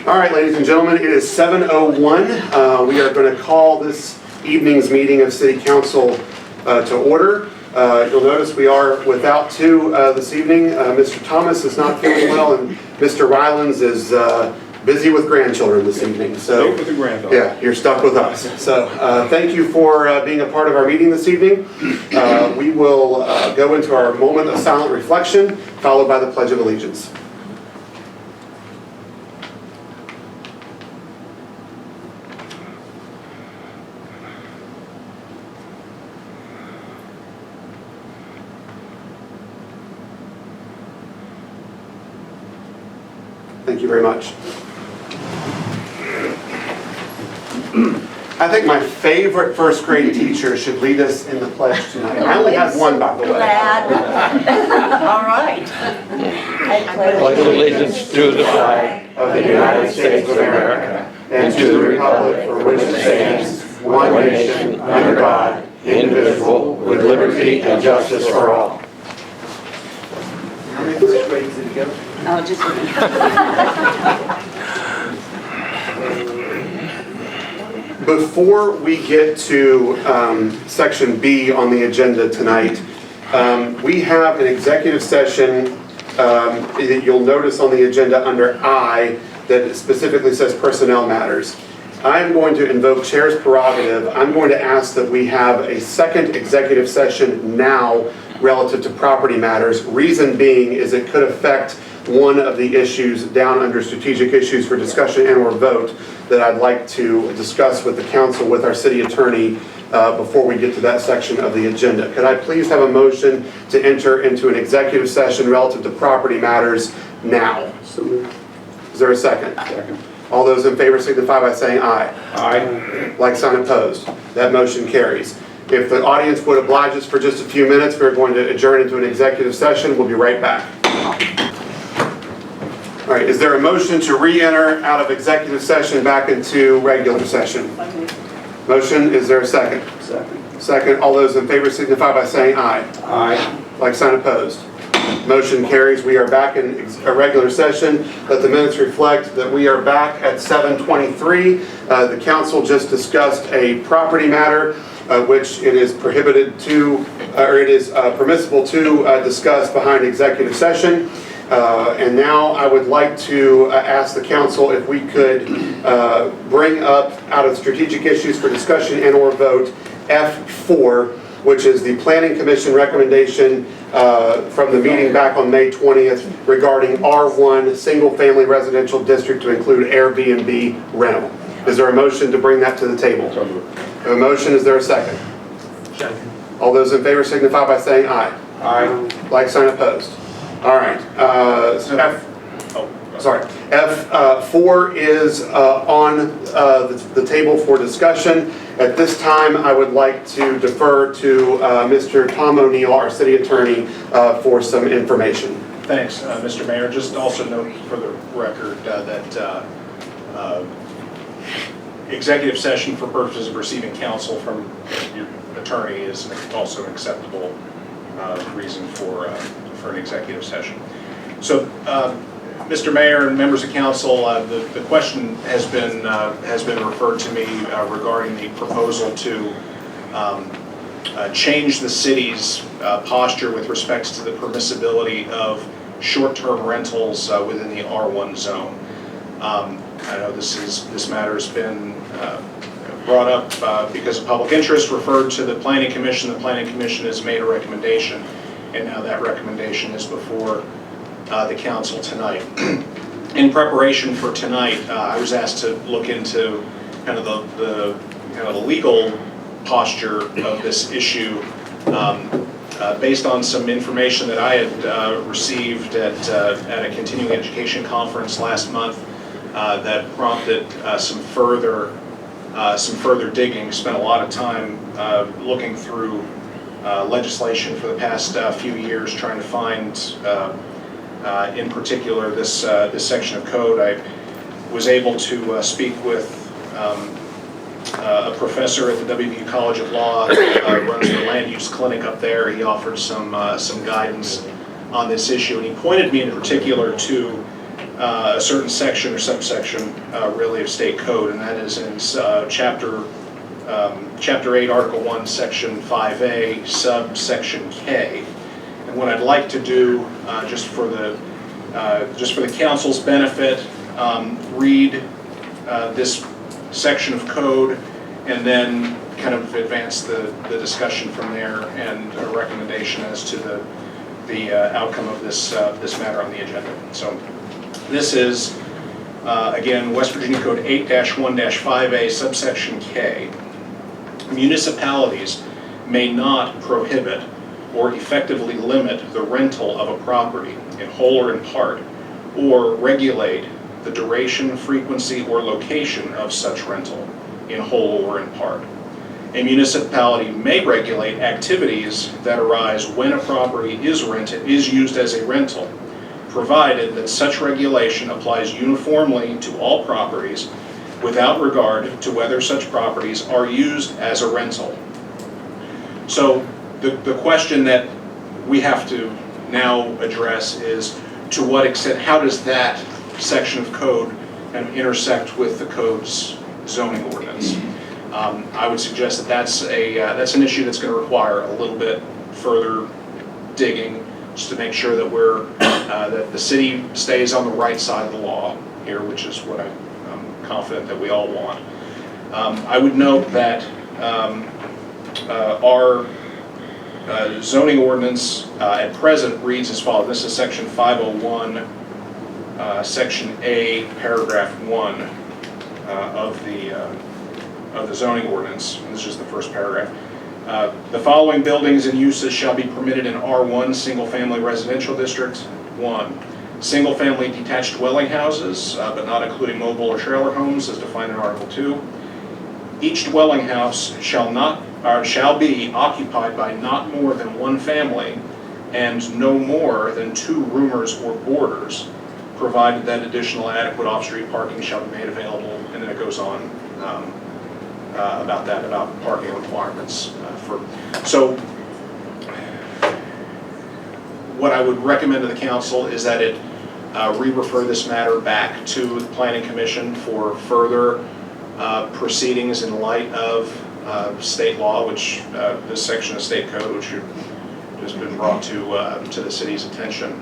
All right, ladies and gentlemen, it is 7:01. We are going to call this evening's meeting of City Council to order. You'll notice we are without two this evening. Mr. Thomas is not feeling well, and Mr. Rylands is busy with grandchildren this evening. So, with the granddaughter. yeah, you're stuck with us. So, thank you for being a part of our meeting this evening. We will go into our moment of silent reflection, followed by the Pledge of Allegiance. Thank you very much. I think my favorite first grade teacher should lead us in the pledge tonight. I only have one, by the way. All right. I pledge allegiance to the flag of the United States of America and to the republic for which it stands, one nation, under God, indivisible, with liberty and justice for all. How many first grades did you go? Oh, just Before we get to section B on the agenda tonight, we have an executive session that you'll notice on the agenda under I that specifically says personnel matters. I'm going to invoke Chair's prerogative. I'm going to ask that we have a second executive session now relative to property matters. Reason being is it could affect one of the issues down under strategic issues for discussion and or vote that I'd like to discuss with the council with our city attorney before we get to that section of the agenda. Could I please have a motion to enter into an executive session relative to property matters now? Is there a second? Second. All those in favor signify by saying aye. Aye. Like sign opposed. That motion carries. If the audience would oblige us for just a few minutes, we're going to adjourn into an executive session. We'll be right back. All right, is there a motion to re-enter out of executive session back into regular session? Motion, is there a second? Second. Second, all those in favor signify by saying aye. Aye. Like sign opposed. Motion carries. We are back in a regular session. Let the minutes reflect that we are back at 7:23. The council just discussed a property matter which it is prohibited to, or it is permissible to discuss behind executive session. And now I would like to ask the council if we could bring up out of strategic issues for discussion and or vote F4, which is the Planning Commission recommendation from the meeting back on May 20th regarding R1 single-family residential district to include Airbnb rental. Is there a motion to bring that to the table? A motion, is there a second? Second. All those in favor signify by saying aye. Aye. Like sign opposed. All right. F4 is on the table for discussion. At this time, I would like to defer to Mr. Tom O'Neill, our city attorney, for some information. Thanks, Mr. Mayor. Just also note for the record that executive session for purposes of receiving counsel from your attorney is also an acceptable reason for an executive session. So, Mr. Mayor and members of council, the question has been referred to me regarding the proposal to change the city's posture with respect to the permissibility of short-term rentals within the R1 zone. I know this matter has been brought up because of public interest, referred to the Planning Commission. The Planning Commission has made a recommendation, and now that recommendation is before the council tonight. In preparation for tonight, I was asked to look into kind of the legal posture of this issue based on some information that I had received at a continuing education conference last month that prompted some further digging. Spent a lot of time looking through legislation for the past few years, trying to find, in particular, this section of code. I was able to speak with a professor at the WVU College of Law, runs the land use clinic up there. He offered some guidance on this issue, and he pointed me in particular to a certain section or subsection really of state code, and that is in Chapter 8, Article 1, Section 5A, subsection K. And what I'd like to do, just for the council's benefit, read this section of code and then kind of advance the discussion from there and a recommendation as to the outcome of this matter on the agenda. So this is, again, West Virginia Code 8-1-5A, subsection K. Municipalities may not prohibit or effectively limit the rental of a property in whole or in part, or regulate the duration, frequency, or location of such rental in whole or in part. A municipality may regulate activities that arise when a property is used as a rental, provided that such regulation applies uniformly to all properties without regard to whether such properties are used as a rental. So the question that we have to now address is, to what extent, how does that section of code kind of intersect with the code's zoning ordinance? I would suggest that that's an issue that's going to require a little bit further digging, just to make sure that that the city stays on the right side of the law here, which is what I'm confident that we all want. I would note that our zoning ordinance at present reads as follows. This is section 501, section A, paragraph 1 of the zoning ordinance. This is the first paragraph. The following buildings and uses shall be permitted in R1 single-family residential district. 1. Single-family detached dwelling houses, but not including mobile or trailer homes as defined in Article 2. Each dwelling house shall be occupied by not more than one family and no more than 2 roomers or boarders, provided that additional adequate off-street parking shall be made available. And then it goes on about parking requirements. So what I would recommend to the council is that it re-refer this matter back to the Planning Commission for further proceedings in light of state law, which this section of state code, which has been brought to the city's attention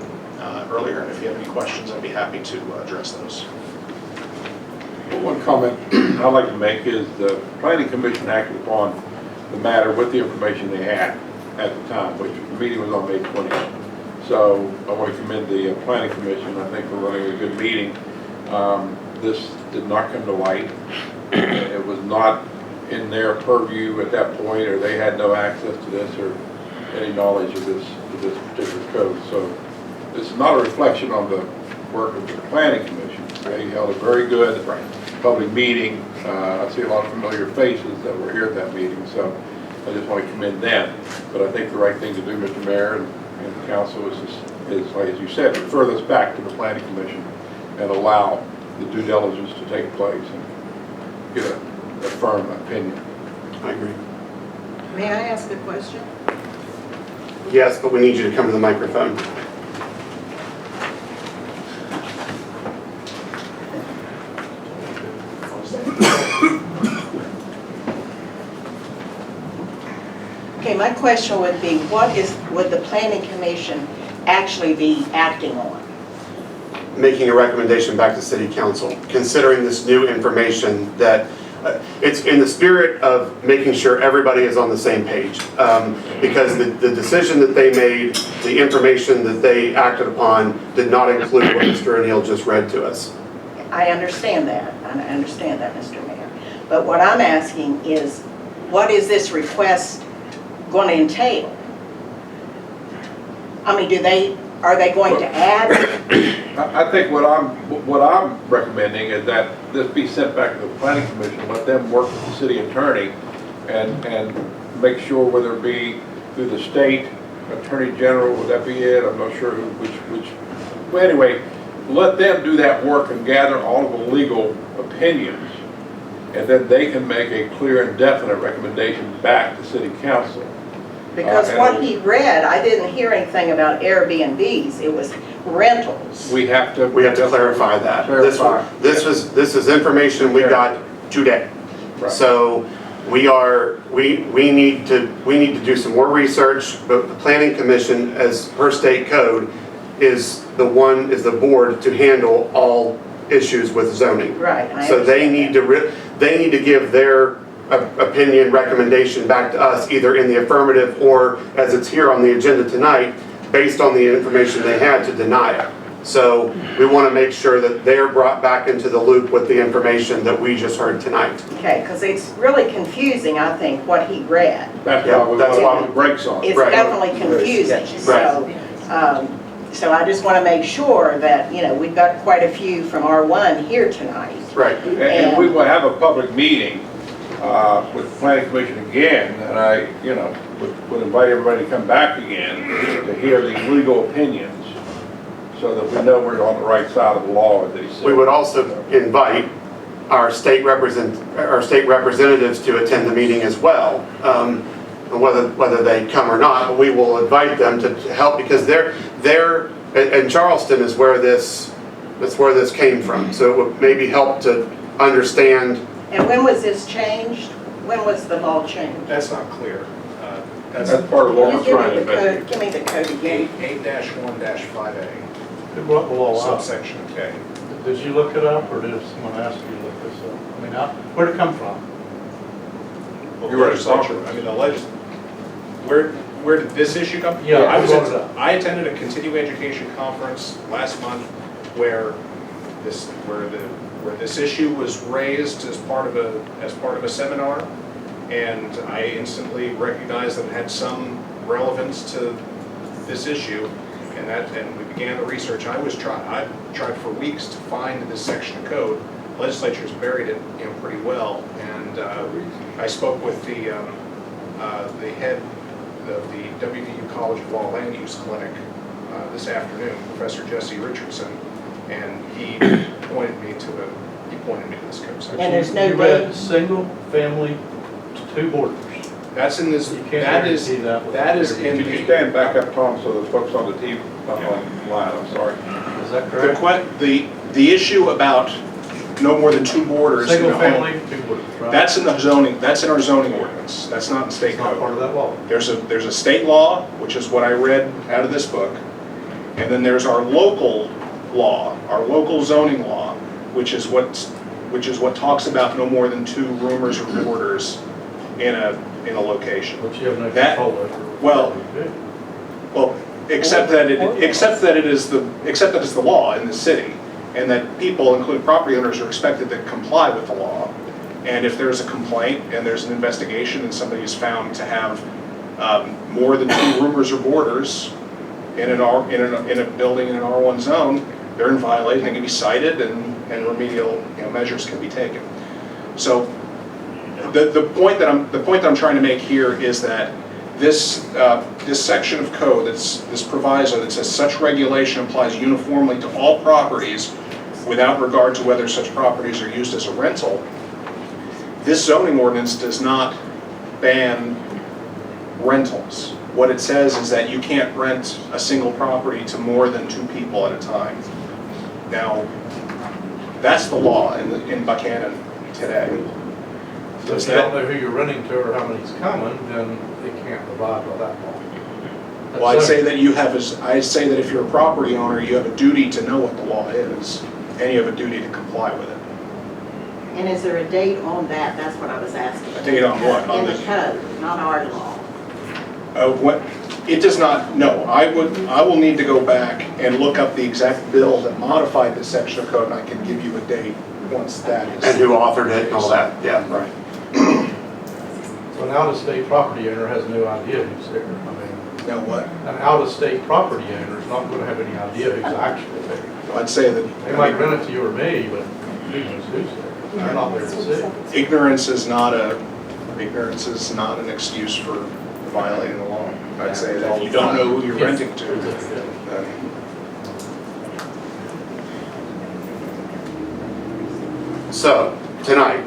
earlier. And if you have any questions, I'd be happy to address those. One comment I'd like to make is the Planning Commission acted upon the matter with the information they had at the time, which the meeting was on May 20th. So I want to commend the Planning Commission. I think we're running a good meeting. This did not come to light. It was not in their purview at that point, or they had no access to this or any knowledge of this particular code. So this is not a reflection on the work of the Planning Commission. They held a very good public meeting. I see a lot of familiar faces that were here at that meeting, so I just want to commend them. But I think the right thing to do, Mr. Mayor and the council, is like as you said, refer this back to the Planning Commission and allow the due diligence to take place and get a firm opinion. I agree. May I ask a question? Yes, but we need you to come to the microphone. Okay, my question would be, would the Planning Commission actually be acting on? Making a recommendation back to City Council, considering this new information that it's in the spirit of making sure everybody is on the same page. Because the decision that they made, the information that they acted upon did not include what Mr. O'Neill just read to us. I understand that. I understand that, Mr. Mayor. But what I'm asking is, what is this request going to entail? I mean, are they going to add? I think what I'm recommending is that this be sent back to the Planning Commission, let them work with the city attorney and make sure, whether it be through the state attorney general, would that be it? I'm not sure which. Well, anyway, let them do that work and gather all of the legal opinions, and then they can make a clear and definite recommendation back to City Council. Because what he read, I didn't hear anything about Airbnbs. It was rentals. We have to clarify that. Clarify. This is information we got today. Right. So we need to do some more research, but the planning commission, as per state code, is the board to handle all issues with zoning. Right, I So they understand need to give their opinion, recommendation back to us, either in the affirmative or as it's here on the agenda tonight, based on the information they had to deny it. So we want to make sure that they're brought back into the loop with the information that we just heard tonight. Okay, because it's really confusing, I think, what he read. That's Yeah, why we that's want why- the brakes on. It's Right. definitely confusing, so I just want to make sure that, we've got quite a few from R1 here tonight. Right. And we will have a public meeting with the planning commission again, and I, would invite everybody to come back again to hear the legal opinions, so that we know we're on the right side of the law, as they say. We would also invite our state representatives to attend the meeting as well, whether they come or not, but we will invite them to help, because they're in Charleston is where this came from. So it would maybe help to understand. And when was this changed? When was the law changed? That's not clear. That's part of what we're trying to investigate. Give me the code again. 8-1-5A, Who brought the law up? subsection K. Did you look it up, or did someone ask you to look this up? I mean, where'd it come from? Well, You were at legislature, conference. I mean, where did this issue come? Yeah, I who brought it up? I attended a continuing education conference last month where this issue was raised as part of a seminar, and I instantly recognized that it had some relevance to this issue, and we began the research. I tried for weeks to find this section of code. The legislature's buried it, pretty well, and I spoke with the head of the WVU College of Law Land Use Clinic this afternoon, Professor Jesse Richardson, and he pointed me to this code section. And there's no You read date? single family, 2 boarders. That's in this. You can't That is guarantee that. that is in Could you the. stand back up, Tom, so the folks on the TV, online, I'm sorry. Is that correct? The issue about no more than 2 boarders in a Single home, family, 2 boarders, right? that's in the zoning. That's in our zoning ordinance. That's not in state It's not part code. of that law. There's a state law, which is what I read out of this book, and then there's our local law, our local zoning law, which is what talks about no more than 2 roomers or boarders in a location. But you have no That- control over. well, Well, except that it's the law in the city, and that people, including property owners, are expected to comply with the law. And if there's a complaint and there's an investigation and somebody is found to have more than 2 roomers or boarders in a building in an R1 zone, they're in violation. They can be cited, and remedial measures can be taken. So the point that I'm trying to make here is that this section of code, this proviso that says such regulation applies uniformly to all properties without regard to whether such properties are used as a rental. This zoning ordinance does not ban rentals. What it says is that you can't rent a single property to more than 2 people at a time. Now, that's the law in Buckhannon today. So if they don't know who you're renting to or how many's coming, then they can't abide by that law. Well, I'd say that if you're a property owner, you have a duty to know what the law is, and you have a duty to comply with it. And is there a date on that? That's what I was asking. A date on what? In the code, not our law. It does not, no, I will need to go back and look up the exact bill that modified this section of code, and I can give you a date once that is. And who authored it and all that, yeah. Right. So an out-of-state property owner has no idea who's there. I mean, Now what? an out-of-state property owner is not going to have any idea who's actually there. I'd say that. They might rent it to you or me, but who knows who's there? They're not there to see. Ignorance is not an excuse for violating the law. I'd say that if you don't know who you're renting to, then. So, tonight,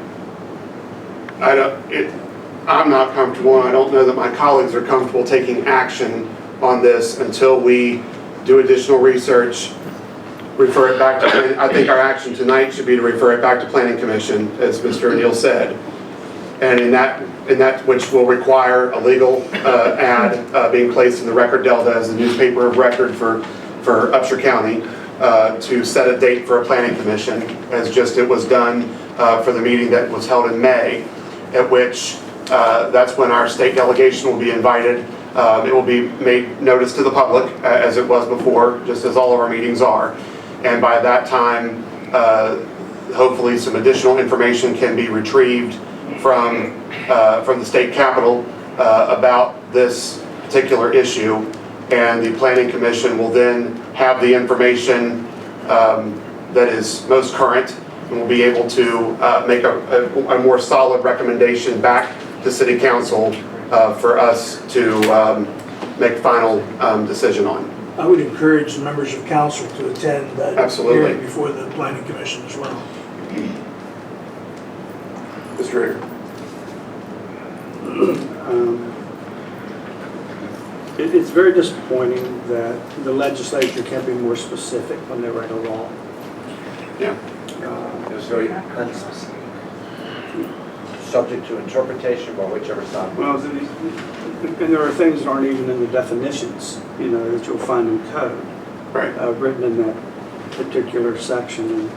I'm not comfortable, and I don't know that my colleagues are comfortable taking action on this until we do additional research, refer it back to, I think our action tonight should be to refer it back to Planning Commission, as Mr. O'Neill said. And in that which will require a legal ad being placed in the Record Delta as the newspaper of record for Upshur County, to set a date for a Planning Commission, as just it was done for the meeting that was held in May, at which that's when our state delegation will be invited. It will be made notice to the public, as it was before, just as all of our meetings are. And by that time, hopefully some additional information can be retrieved from the state capitol about this particular issue. And the Planning Commission will then have the information that is most current, and will be able to make a more solid recommendation back to City Council for us to make a final decision on. I would encourage the members of council to attend that Absolutely. hearing before the Planning Commission as well. Mr. Ritter. It's very disappointing that the legislature can't be more specific when they write a law. Yeah. It was very unspecific. Subject to interpretation by whichever side. Well, and there are things that aren't even in the definitions, you know, that you'll find in code, Right. written in that particular section. And,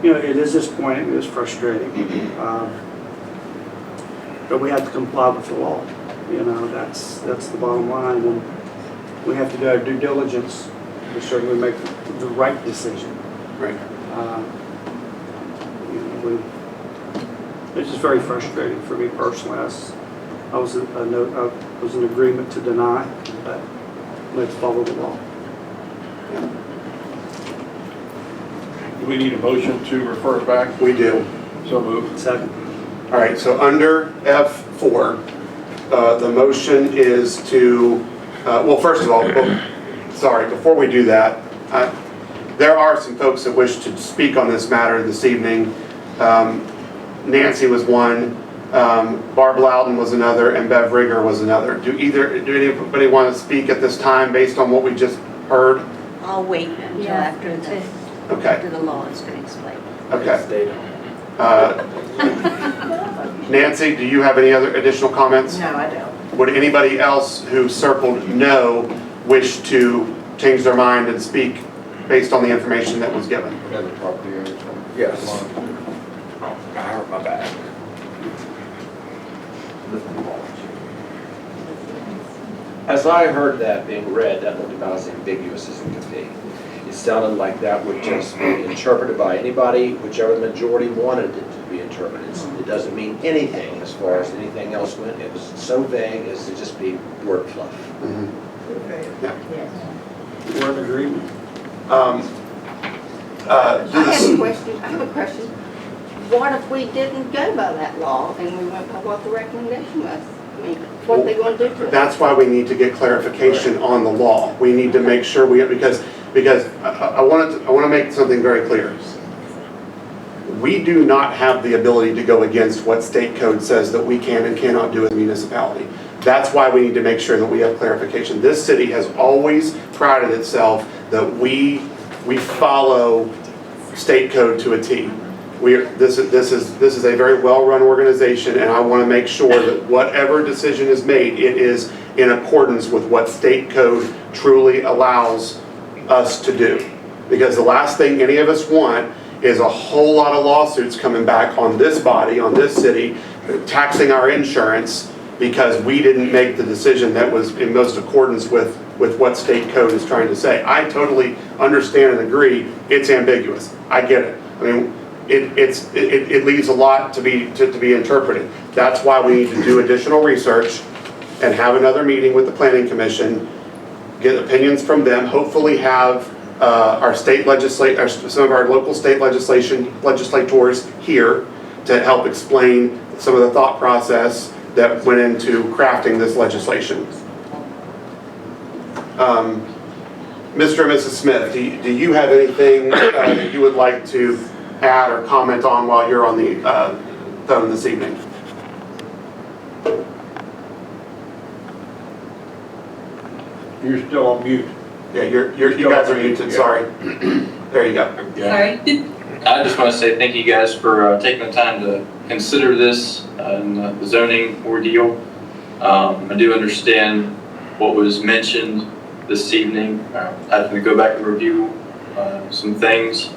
you know, it is disappointing, it is frustrating. But we have to comply with the law. You know, that's the bottom line. And we have to do our due diligence to certainly make the right decision. Right. You know, it's just very frustrating for me personally. I was in agreement to deny, but let's follow the law. Do we need a motion to refer it back? We do. So moved. Second. All right, so under F4, the motion is to, well, first of all, sorry, before we do that, there are some folks that wish to speak on this matter this evening. Nancy was one, Barb Loudon was another, and Bev Rigger was another. Do anybody want to speak at this time based on what we just heard? I'll wait until after the law is been explained. Okay. Nancy, do you have any other additional comments? No, I don't. Would anybody else who circled no wish to change their mind and speak based on the information that was given? Another property owner. Yes. I hurt my back. As I heard that being read, that looked about as ambiguous as it could be. It sounded like that would just be interpreted by anybody, whichever the majority wanted it to be interpreted. It doesn't mean anything as far as anything else went. It was so vague as to just be word fluff. We're in agreement. I have a question. What if we didn't go by that law and we went by what the recommendation was? I mean, what are they going to do to us? That's why we need to get clarification on the law. We need to make sure because I want to make something very clear. We do not have the ability to go against what state code says that we can and cannot do as a municipality. That's why we need to make sure that we have clarification. This city has always prided itself that we follow state code to a T. This is a very well-run organization, and I want to make sure that whatever decision is made, it is in accordance with what state code truly allows us to do. Because the last thing any of us want is a whole lot of lawsuits coming back on this body, on this city, taxing our insurance because we didn't make the decision that was in most accordance with what state code is trying to say. I totally understand and agree it's ambiguous. I get it. I mean, it leaves a lot to be interpreted. That's why we need to do additional research and have another meeting with the Planning Commission, get opinions from them, hopefully have our state some of our local state legislators here to help explain some of the thought process that went into crafting this legislation. Mr. and Mrs. Smith, do you have anything that you would like to add or comment on while you're on the phone this evening? You're still on mute. Yeah, you guys are muted, sorry. There you go. Sorry. I just want to say thank you guys for taking the time to consider this and the zoning ordeal. I do understand what was mentioned this evening. Having to go back and review some things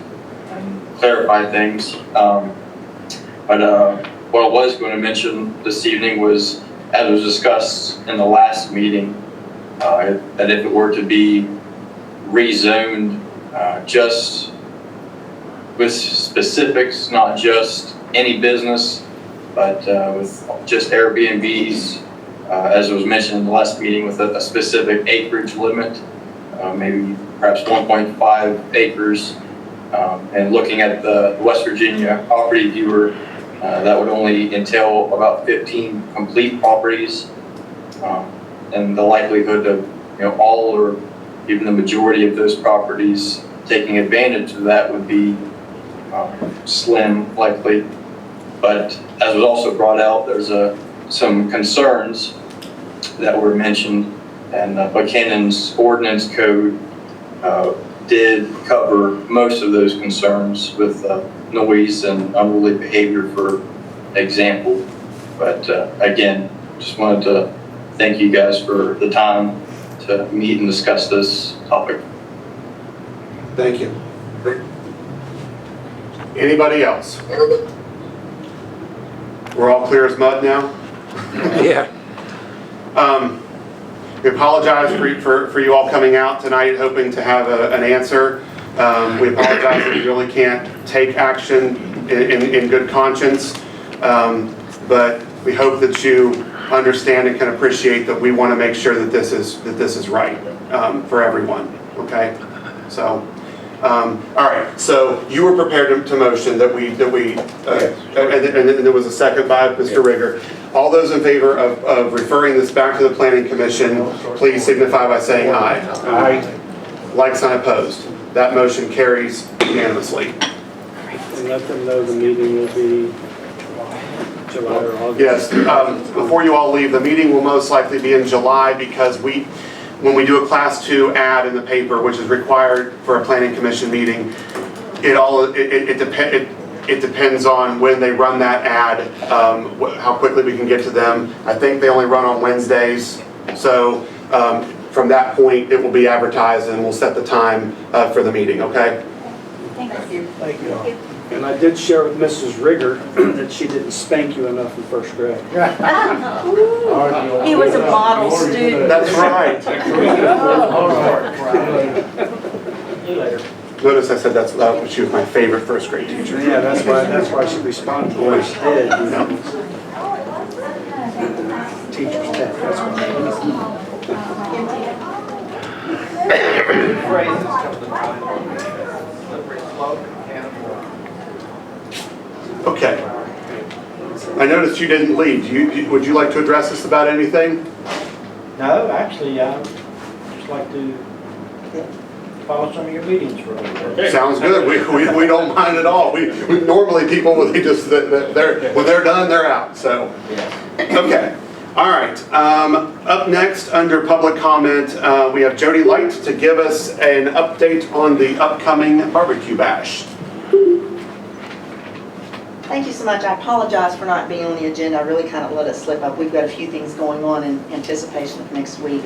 and clarify things. But what I was going to mention this evening was, as was discussed in the last meeting, that if it were to be rezoned just with specifics, not just any business, but with just Airbnbs, as was mentioned in the last meeting, with a specific acreage limit, maybe perhaps 1.5 acres. And looking at the West Virginia property viewer, that would only entail about 15 complete properties. And the likelihood of all or even the majority of those properties taking advantage of that would be slim, likely. But as was also brought out, there's some concerns that were mentioned, and Buckhannon's ordinance code did cover most of those concerns with noise and unruly behavior, for example. But again, just wanted to thank you guys for the time to meet and discuss this topic. Thank you. Anybody else? We're all clear as mud now? Yeah. We apologize for you all coming out tonight hoping to have an answer. We apologize that we really can't take action in good conscience. But we hope that you understand and can appreciate that we want to make sure that this is right for everyone. Okay? So, all right. So you were prepared to motion that we and there was a second by Mr. Rigger. All those in favor of referring this back to the Planning Commission, please signify by saying aye. Aye. Like sign opposed. That motion carries unanimously. And let them know the meeting will be July or August. Yes, before you all leave, the meeting will most likely be in July because when we do a Class 2 ad in the paper, which is required for a Planning Commission meeting, it depends on when they run that ad, how quickly we can get to them. I think they only run on Wednesdays, so from that point, it will be advertised and we'll set the time for the meeting, okay? Thank you. Thank you all. And I did share with Mrs. Rigger that she didn't spank you enough in first grade. He was a model student. That's right. Notice I said she was my favorite first grade teacher. Yeah, that's why she responded the way she did. You know? Teacher's pet, that's why. Phrases come to mind. Slippery slope, cannonball. Okay. I noticed you didn't leave. Would you like to address us about anything? No, actually, I'd just like to follow some of your meetings for a little bit. Sounds good. We don't mind at all. We normally people when they're done, they're out. So, okay. All right. Up next under public comment, we have Jody Light to give us an update on the upcoming barbecue bash. Thank you so much. I apologize for not being on the agenda. I really kind of let it slip up. We've got a few things going on in anticipation of next week.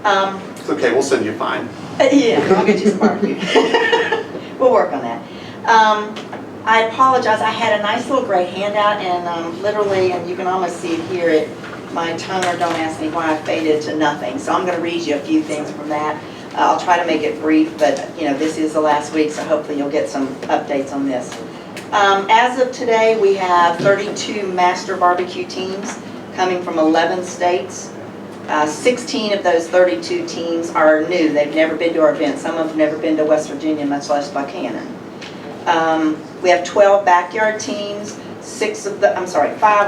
It's okay. We'll send you a fine. Yeah, I'll get you some barbecue. We'll work on that. I apologize. I had a nice little gray handout, and literally, and you can almost see it here, my toner, don't ask me why, I faded to nothing. So I'm going to read you a few things from that. I'll try to make it brief, but this is the last week, so hopefully you'll get some updates on this. As of today, we have 32 master barbecue teams coming from 11 states. 16 of those 32 teams are new. They've never been to our event. Some of them have never been to West Virginia, much less Buckhannon. We have 12 backyard teams. 5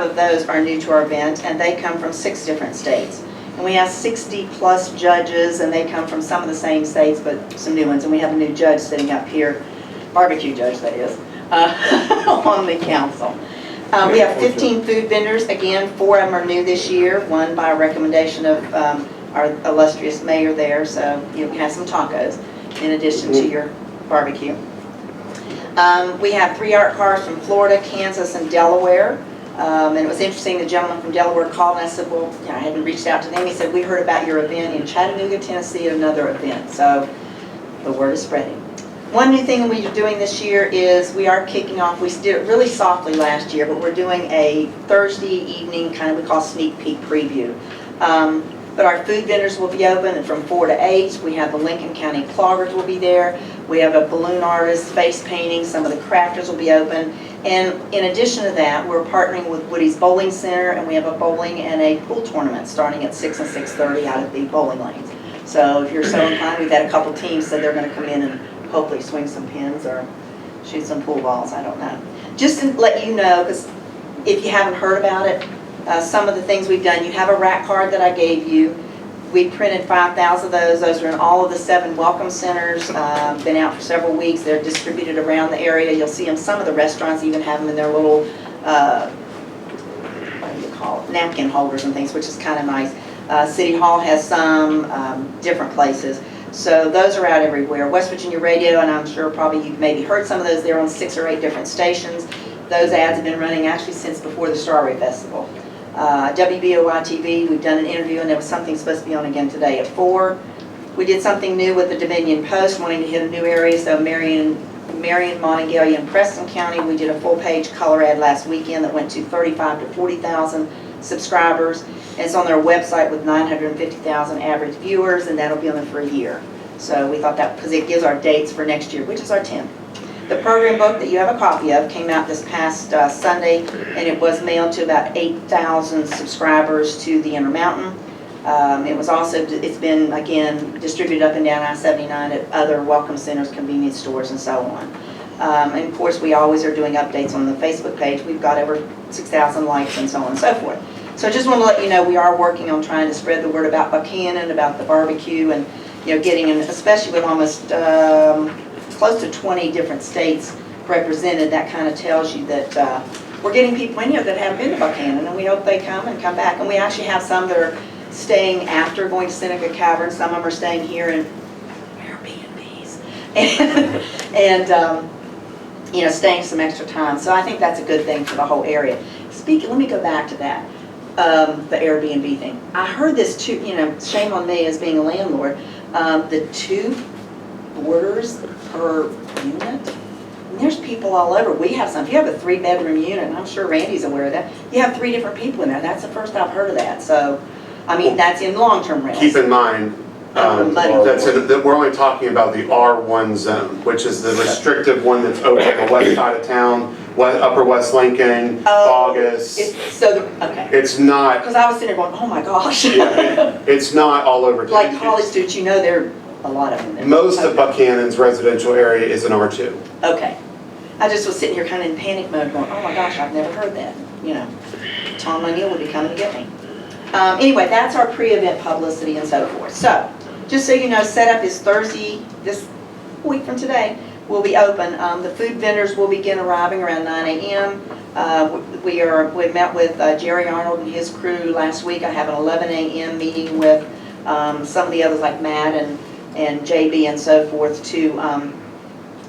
of those are new to our event, and they come from 6 different states. And we have 60 plus judges, and they come from some of the same states, but some new ones. And we have a new judge sitting up here, barbecue judge that is, on the council. We have 15 food vendors. Again, 4 of them are new this year, one by recommendation of our illustrious mayor there, so you can have some tacos in addition to your barbecue. We have 3 art cars from Florida, Kansas, and Delaware. And it was interesting, the gentleman from Delaware called and I said, well, I hadn't reached out to them. He said, we heard about your event in Chattanooga, Tennessee at another event. So the word is spreading. One new thing we are doing this year is we are kicking off, we did it really softly last year, but we're doing a Thursday evening kind of we call sneak peek preview. But our food vendors will be open from 4 to 8. We have the Lincoln County Cloggers will be there. We have a balloon artist, face painting, some of the crafters will be open. And in addition to that, we're partnering with Woody's Bowling Center, and we have a bowling and a pool tournament starting at 6 and 6:30 out at the bowling lanes. So if you're so inclined, we've had a couple teams said they're going to come in and hopefully swing some pins or shoot some pool balls, I don't know. Just to let you know, because if you haven't heard about it, some of the things we've done, you have a rack card that I gave you. We printed 5,000 of those. Those are in all of the 7 welcome centers. Been out for several weeks. They're distributed around the area. You'll see them. Some of the restaurants even have them in their little, what do you call it, napkin holders and things, which is kind of nice. City Hall has some, different places. So those are out everywhere. West Virginia Radio, and I'm sure probably you've maybe heard some of those. They're on 6 or 8 different stations. Those ads have been running actually since before the Strawberry Festival. WBOY TV, we've done an interview, and there was something supposed to be on again today at 4. We did something new with the Dominion Post, wanting to hit a new area, so Marion, Monongalia, and Preston County, we did a full-page color ad last weekend that went to 35,000 to 40,000 subscribers. And it's on their website with 950,000 average viewers, and that'll be on there for a year. So we thought that, because it gives our dates for next year, which is our 10th. The program book that you have a copy of came out this past Sunday, and it was mailed to about 8,000 subscribers to the Intermountain. It was also, it's been, again, distributed up and down I-79 at other welcome centers, convenience stores, and so on. And of course, we always are doing updates on the Facebook page. We've got over 6,000 likes and so on and so forth. So I just want to let you know we are working on trying to spread the word about Buckhannon, about the barbecue, and getting, and especially with almost close to 20 different states represented, that kind of tells you that we're getting people in here that haven't been to Buckhannon, and we hope they come and come back. And we actually have some that are staying after going to Seneca Cavern. Some of them are staying here in Airbnbs and staying some extra time. So I think that's a good thing for the whole area. Speaking, let me go back to that, the Airbnb thing. I heard this too, shame on me as being a landlord, the 2 boarders per unit. And there's people all over. We have some. If you have a 3-bedroom unit, and I'm sure Randy's aware of that, you have 3 different people in there. That's the first I've heard of that. So, I mean, that's in long-term rentals. Keep in mind, we're only talking about the R1 zone, which is the restrictive one that's over on the west side of town, Upper West Lincoln, August. Okay. It's not. Because I was sitting there going, oh my gosh. It's not all over. Like college students, there are a lot of them there. Most of Buckhannon's residential area is an R2. Okay. I just was sitting here kind of in panic mode going, oh my gosh, I've never heard that. Tom O'Neill would be coming to get me. Anyway, that's our pre-event publicity and so forth. So, just so you know, setup is Thursday, this week from today, will be open. The food vendors will begin arriving around 9 a.m. We met with Jerry Arnold and his crew last week. I have an 11 a.m. meeting with some of the others like Matt and JB and so forth to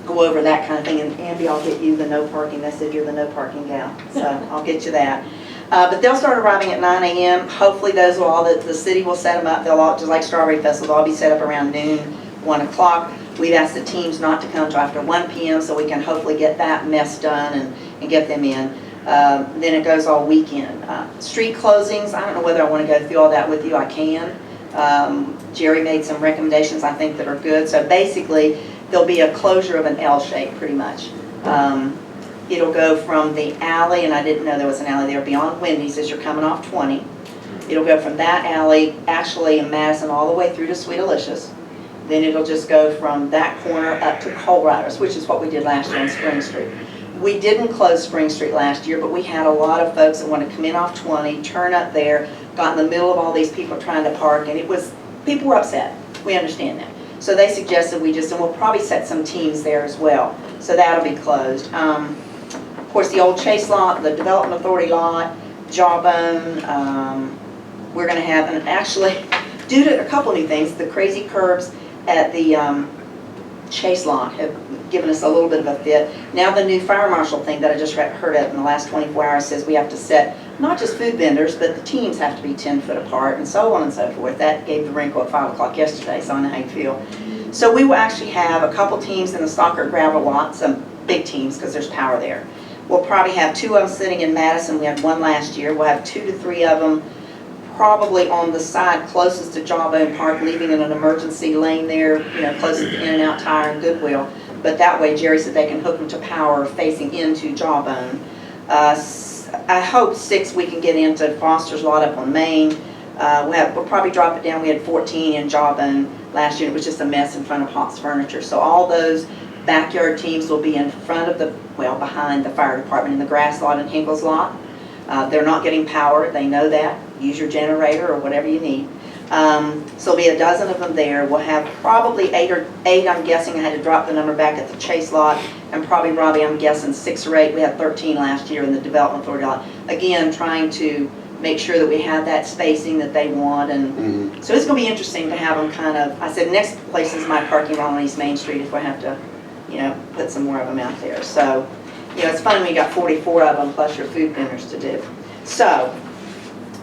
go over that kind of thing. And Amby, I'll get you the no parking. They said you're the no parking gal, so I'll get you that. But they'll start arriving at 9 a.m. Hopefully those will all, the city will set them up. They'll all, just like Strawberry Festival, they'll all be set up around noon, 1 o'clock. We've asked the teams not to come until after 1 p.m. so we can hopefully get that mess done and get them in. Then it goes all weekend. Street closings, I don't know whether I want to go through all that with you. I can. Jerry made some recommendations I think that are good. So basically, there'll be a closure of an L shape pretty much. It'll go from the alley, and I didn't know there was an alley there, beyond Wendy's as you're coming off 20. It'll go from that alley, actually in Madison, all the way through to Sweet Alicious. Then it'll just go from that corner up to Coal Riders, which is what we did last year on Spring Street. We didn't close Spring Street last year, but we had a lot of folks that want to come in off 20, turn up there, got in the middle of all these people trying to park, and people were upset. We understand that. So they suggested and we'll probably set some teams there as well. So that'll be closed. Of course, the old Chase lot, the Development Authority lot, Jawbone, we're going to have, and actually, due to a couple new things, the crazy curbs at the Chase lot have given us a little bit of a fit. Now the new fire marshal thing that I just heard of in the last 24 hours says we have to set, not just food vendors, but the teams have to be 10 foot apart and so on and so forth. That gave the wrinkle at 5 o'clock yesterday, so I know how you feel. So we will actually have a couple teams in the Stockard gravel lot, some big teams because there's power there. We'll probably have 2 of them sitting in Madison. We had 1 last year. We'll have 2 to 3 of them probably on the side closest to Jawbone Park, leaving in an emergency lane there, you know, closest to In-N-Out Tire and Goodwill. But that way, Jerry said they can hook them to power facing into Jawbone. I hope 6 we can get into Foster's lot up on Main. We'll probably drop it down. We had 14 in Jawbone last year. It was just a mess in front of Hot's Furniture. So all those backyard teams will be in front of the, well, behind the fire department in the grass lot and Hinkle's lot. They're not getting power. They know that. Use your generator or whatever you need. So there'll be a dozen of them there. We'll have probably 8, I'm guessing. I had to drop the number back at the Chase lot. And probably, Robbie, I'm guessing 6 or 8. We had 13 last year in the Development Authority lot. Again, trying to make sure that we have that spacing that they want. And so it's going to be interesting to have them kind of, I said, next place is my parking lot on East Main Street if we have to, you know, put some more of them out there. So, you know, it's fun when you got 44 of them plus your food vendors to do. So,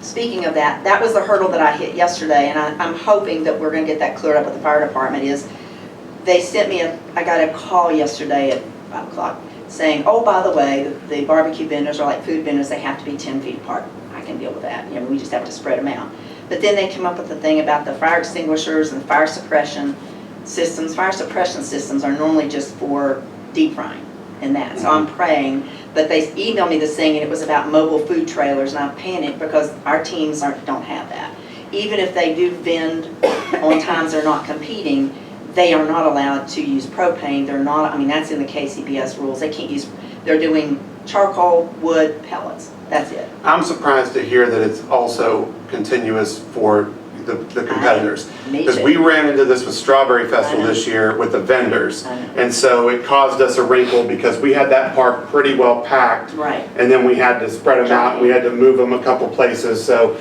speaking of that, that was the hurdle that I hit yesterday, and I'm hoping that we're going to get that cleared up with the fire department. Is they sent me I got a call yesterday at 5 o'clock saying, oh, by the way, the barbecue vendors are like food vendors, they have to be 10 feet apart. I can deal with that. You know, we just have to spread them out. But then they came up with the thing about the fire extinguishers and fire suppression systems. Fire suppression systems are normally just for deep frying and that. So I'm praying. But they emailed me this thing, and it was about mobile food trailers, and I panicked because our teams don't have that. Even if they do vend on times they're not competing, they are not allowed to use propane. They're not, I mean, that's in the KCBS rules. They can't use, they're doing charcoal, wood, pellets. That's it. I'm surprised to hear that it's also continuous for the competitors. Because we ran into this with Strawberry Festival this year with the vendors. And so it caused us a wrinkle because we had that park pretty well packed. Right. And then we had to spread them out and we had to move them a couple places. So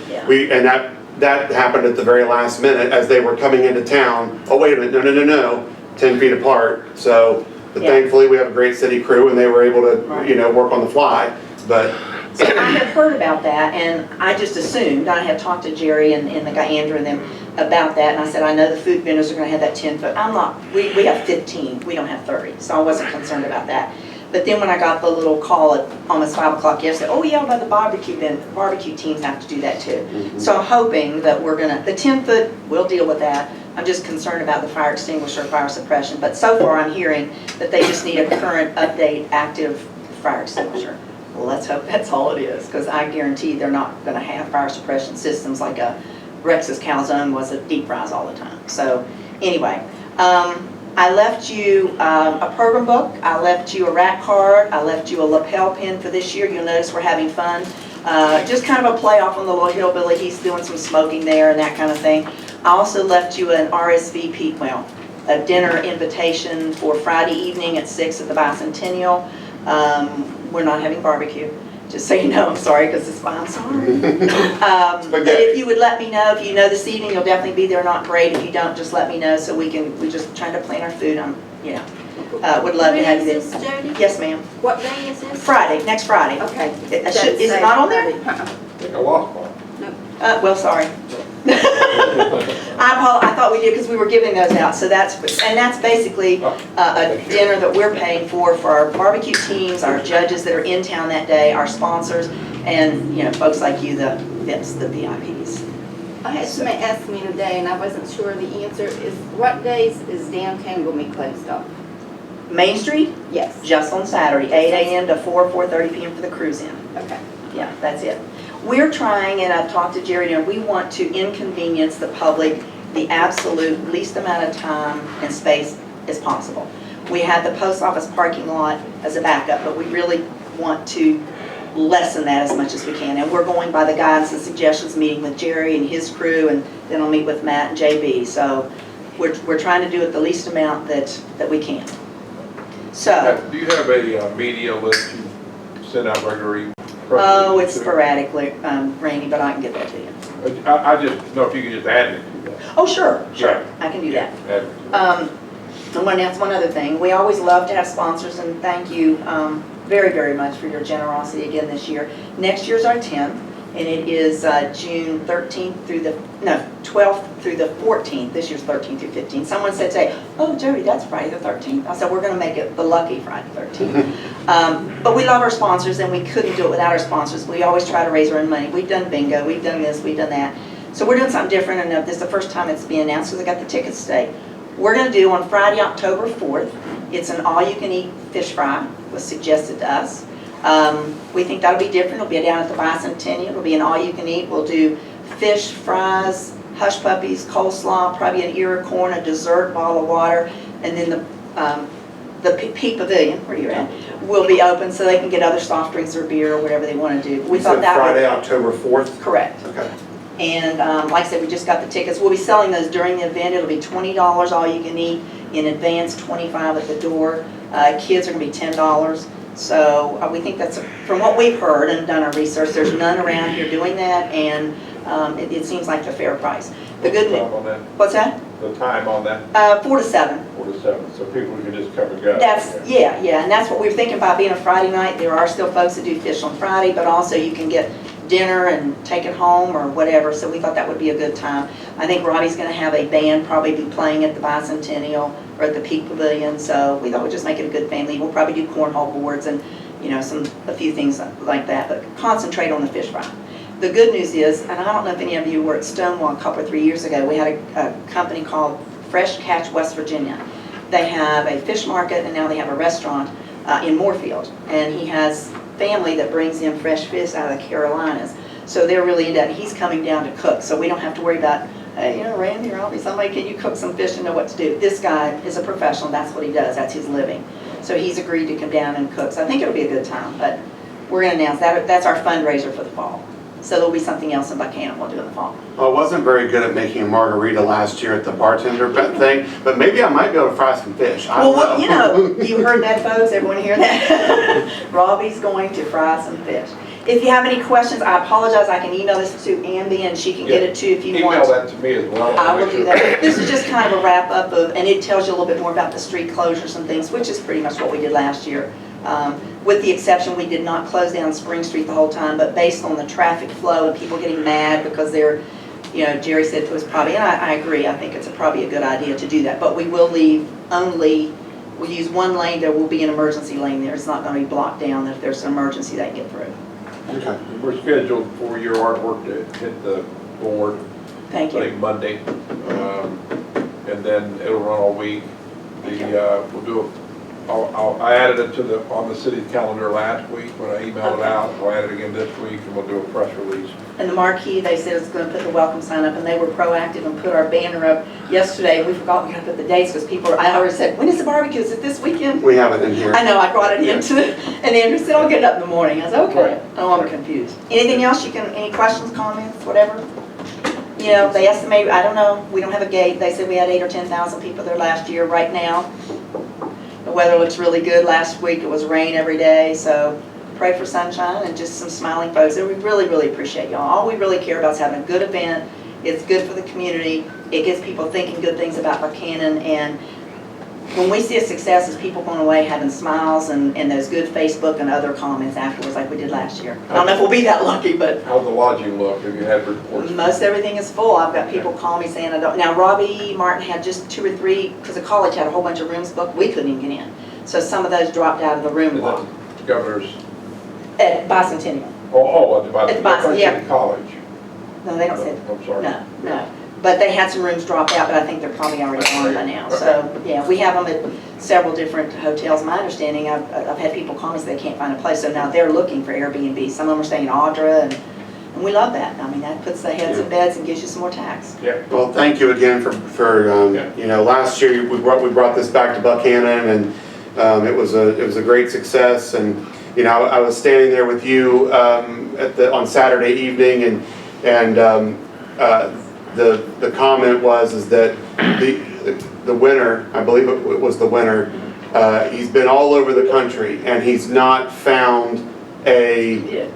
that happened at the very last minute as they were coming into town. Oh, wait a minute, no, 10 feet apart. So, but thankfully we have a great city crew and they were able to, you know, work on the fly. But so I had heard about that, and I just assumed, I had talked to Jerry and the guy Andrew and them about that, and I said, I know the food vendors are going to have that 10 foot. I'm not, we have 15, we don't have 30, so I wasn't concerned about that. But then when I got the little call at almost 5 o'clock yesterday, oh yeah, but the barbecue teams have to do that too. So I'm hoping that we're going to, the 10 foot, we'll deal with that. I'm just concerned about the fire extinguisher, fire suppression, but so far I'm hearing that they just need a current update active fire extinguisher. Well, let's hope that's all it is, because I guarantee they're not going to have fire suppression systems like a Rex's Calzone was that deep fries all the time. So anyway, I left you a program book, I left you a rack card, I left you a lapel pin for this year. You'll notice we're having fun. Just kind of a play off on the little hillbilly. He's doing some smoking there and that kind of thing. I also left you an RSVP, well, a dinner invitation for Friday evening at 6 at the Bicentennial. We're not having barbecue, just so you know. I'm sorry, because it's I'm sorry. But if you would let me know, if you know this evening, you'll definitely be there. Not great. If you don't, just let me know so we just trying to plan our food. Would love to have you there. Is this, Jody? Yes, ma'am. What day is this? Friday, next Friday. Okay. Is it not on there? Take a walk on. Well, sorry. I thought we did because we were giving those out. So that's basically a dinner that we're paying for our barbecue teams, our judges that are in town that day, our sponsors, and folks like you, the VIPs, the VIPs. I had somebody ask me today, and I wasn't sure the answer. Is what days is downtown going to be closed off? Main Street? Yes. Just on Saturday, 8 a.m. to 4:30 p.m. for the cruise in. Okay. Yeah, that's it. We're trying, and I've talked to Jerry, and we want to inconvenience the public the absolute least amount of time and space as possible. We have the post office parking lot as a backup, but we really want to lessen that as much as we can. And we're going by the guidance and suggestions, meeting with Jerry and his crew, and then I'll meet with Matt and JB. So we're trying to do it the least amount that we can. So. Do you have a media list you send out regularly? Oh, it's sporadically, Randy, but I can get that to you. I just know if you could just add it to that. Oh, sure, Yeah. I can do that. And I want to announce one other thing. We always love to have sponsors, and thank you very, very much for your generosity again this year. Next year's our 10th, and it is June 13th through the, no, 12th through the 14th. This year's 13th through 15th. Someone said today, oh, Jody, that's Friday the 13th. I said, we're going to make it the lucky Friday the 13th. But we love our sponsors, and we couldn't do it without our sponsors. We always try to raise our own money. We've done bingo, we've done this, we've done that. So we're doing something different, and this is the first time it's being announced because I got the tickets today. We're going to do on Friday, October 4th, it's an all-you-can-eat fish fry, was suggested to us. We think that'll be different. It'll be down at the Bicentennial. It'll be an all-you-can-eat. We'll do fish, fries, hush puppies, coleslaw, probably an ear of corn, a dessert, bottle of water, and then the Peak Pavilion, where you're at, will be open so they can get other soft drinks or beer or whatever they want to do. We thought that Friday, October 4th? Correct. Okay. And like I said, we just got the tickets. We'll be selling those during the event. It'll be $20 all you can eat. In advance, $25 at the door. Kids are going to be $10. So we think that's, from what we've heard and done our research, there's none around here doing that, and it seems like a fair price. The good news. on that, What's that? the time on that, 4 to 7. 4 to 7, so people can just come and go. That's, yeah, and that's what we were thinking about being a Friday night. There are still folks that do fish on Friday, but also you can get dinner and take it home or whatever, so we thought that would be a good time. I think Robbie's going to have a band probably be playing at the Bicentennial or at the Peak Pavilion, so we thought we'd just make it a good family. We'll probably do cornhole boards and, you know, a few things like that, but concentrate on the fish fry. The good news is, and I don't know if any of you were at Stonewall a couple or 3 years ago, we had a company called Fresh Catch West Virginia. They have a fish market, and now they have a restaurant in Moorfield, and he has family that brings in fresh fish out of the Carolinas. So they're really into it. He's coming down to cook, so we don't have to worry about, hey, you know, Randy or Robbie, somebody, can you cook some fish and know what to do? This guy is a professional. That's what he does. That's his living. So he's agreed to come down and cook. So I think it'll be a good time, but we're going to announce that. That's our fundraiser for the fall. So there'll be something else in Buckhannon we'll do in the fall. Well, I wasn't very good at making a margarita last year at the bartender thing, but maybe I might be able to fry some fish. I don't Well, you know, you heard that, folks. Everyone hear that? Robbie's going to fry some fish. If you have any questions, I apologize. I can email this to Amby, and she can get it to you if you want. Email that to me as well. I will do that. This is just kind of a wrap up of, and it tells you a little bit more about the street closures and things, which is pretty much what we did last year. With the exception, we did not close down Spring Street the whole time, but based on the traffic flow and people getting mad because they're, you know, Jerry said it was probably, and I agree, I think it's probably a good idea to do that, but we will leave only, we'll use one lane, there will be an emergency lane there. It's not going to be blocked down. If there's an emergency, they can get through. Okay. We're scheduled for your artwork to hit the board, Thank I you. think Monday, and then it'll run all week. We'll do I added it to on the city calendar last week when I emailed it out. We'll add it again this week, and we'll do a press release. And the marquee, they said it's going to put the welcome sign up, and they were proactive and put our banner up yesterday. We forgot we got to put the dates because I already said, when is the barbecue? Is it this weekend? We have it in here. I know, I brought it into and Andrew said, I'll get it up in the morning. I said, okay. I don't want to be confused. Anything else any questions, comments, whatever? You know, they estimate, I don't know, we don't have a gate. They said we had 8,000 or 10,000 people there last year. Right now, the weather looks really good. Last week it was rain every day, so pray for sunshine and just some smiling folks. And we really, really appreciate y'all. All we really care about is having a good event. It's good for the community. It gets people thinking good things about Buckhannon. And when we see a success, is people going away having smiles and those good Facebook and other comments afterwards like we did last year. I don't know if we'll be that lucky, but How's the lodging look? Have you had reports? most everything is full. I've got people call me saying I don't. Now, Robbie Martin had just 2 or 3, because the college had a whole bunch of rooms booked. We couldn't even get in. So some of those dropped out of the room Is block. that the governor's? At Bicentennial. At the yeah. college. No, they don't say, I'm sorry. no. But they had some rooms dropped out, but I think they're probably already gone by now. So, yeah, we have them at several different hotels. My understanding, I've had people call me say they can't find a place, so now they're looking for Airbnb. Some of them are staying in Audra, and we love that. I mean, that puts the heads in beds and gives you some more tax. Yeah. Well, thank you again for you know, last year we brought this back to Buckhannon, and it was a great success. And you know, I was standing there with you on Saturday evening, and the comment was that the winner, I believe it was the winner, he's been all over the country and he's not found a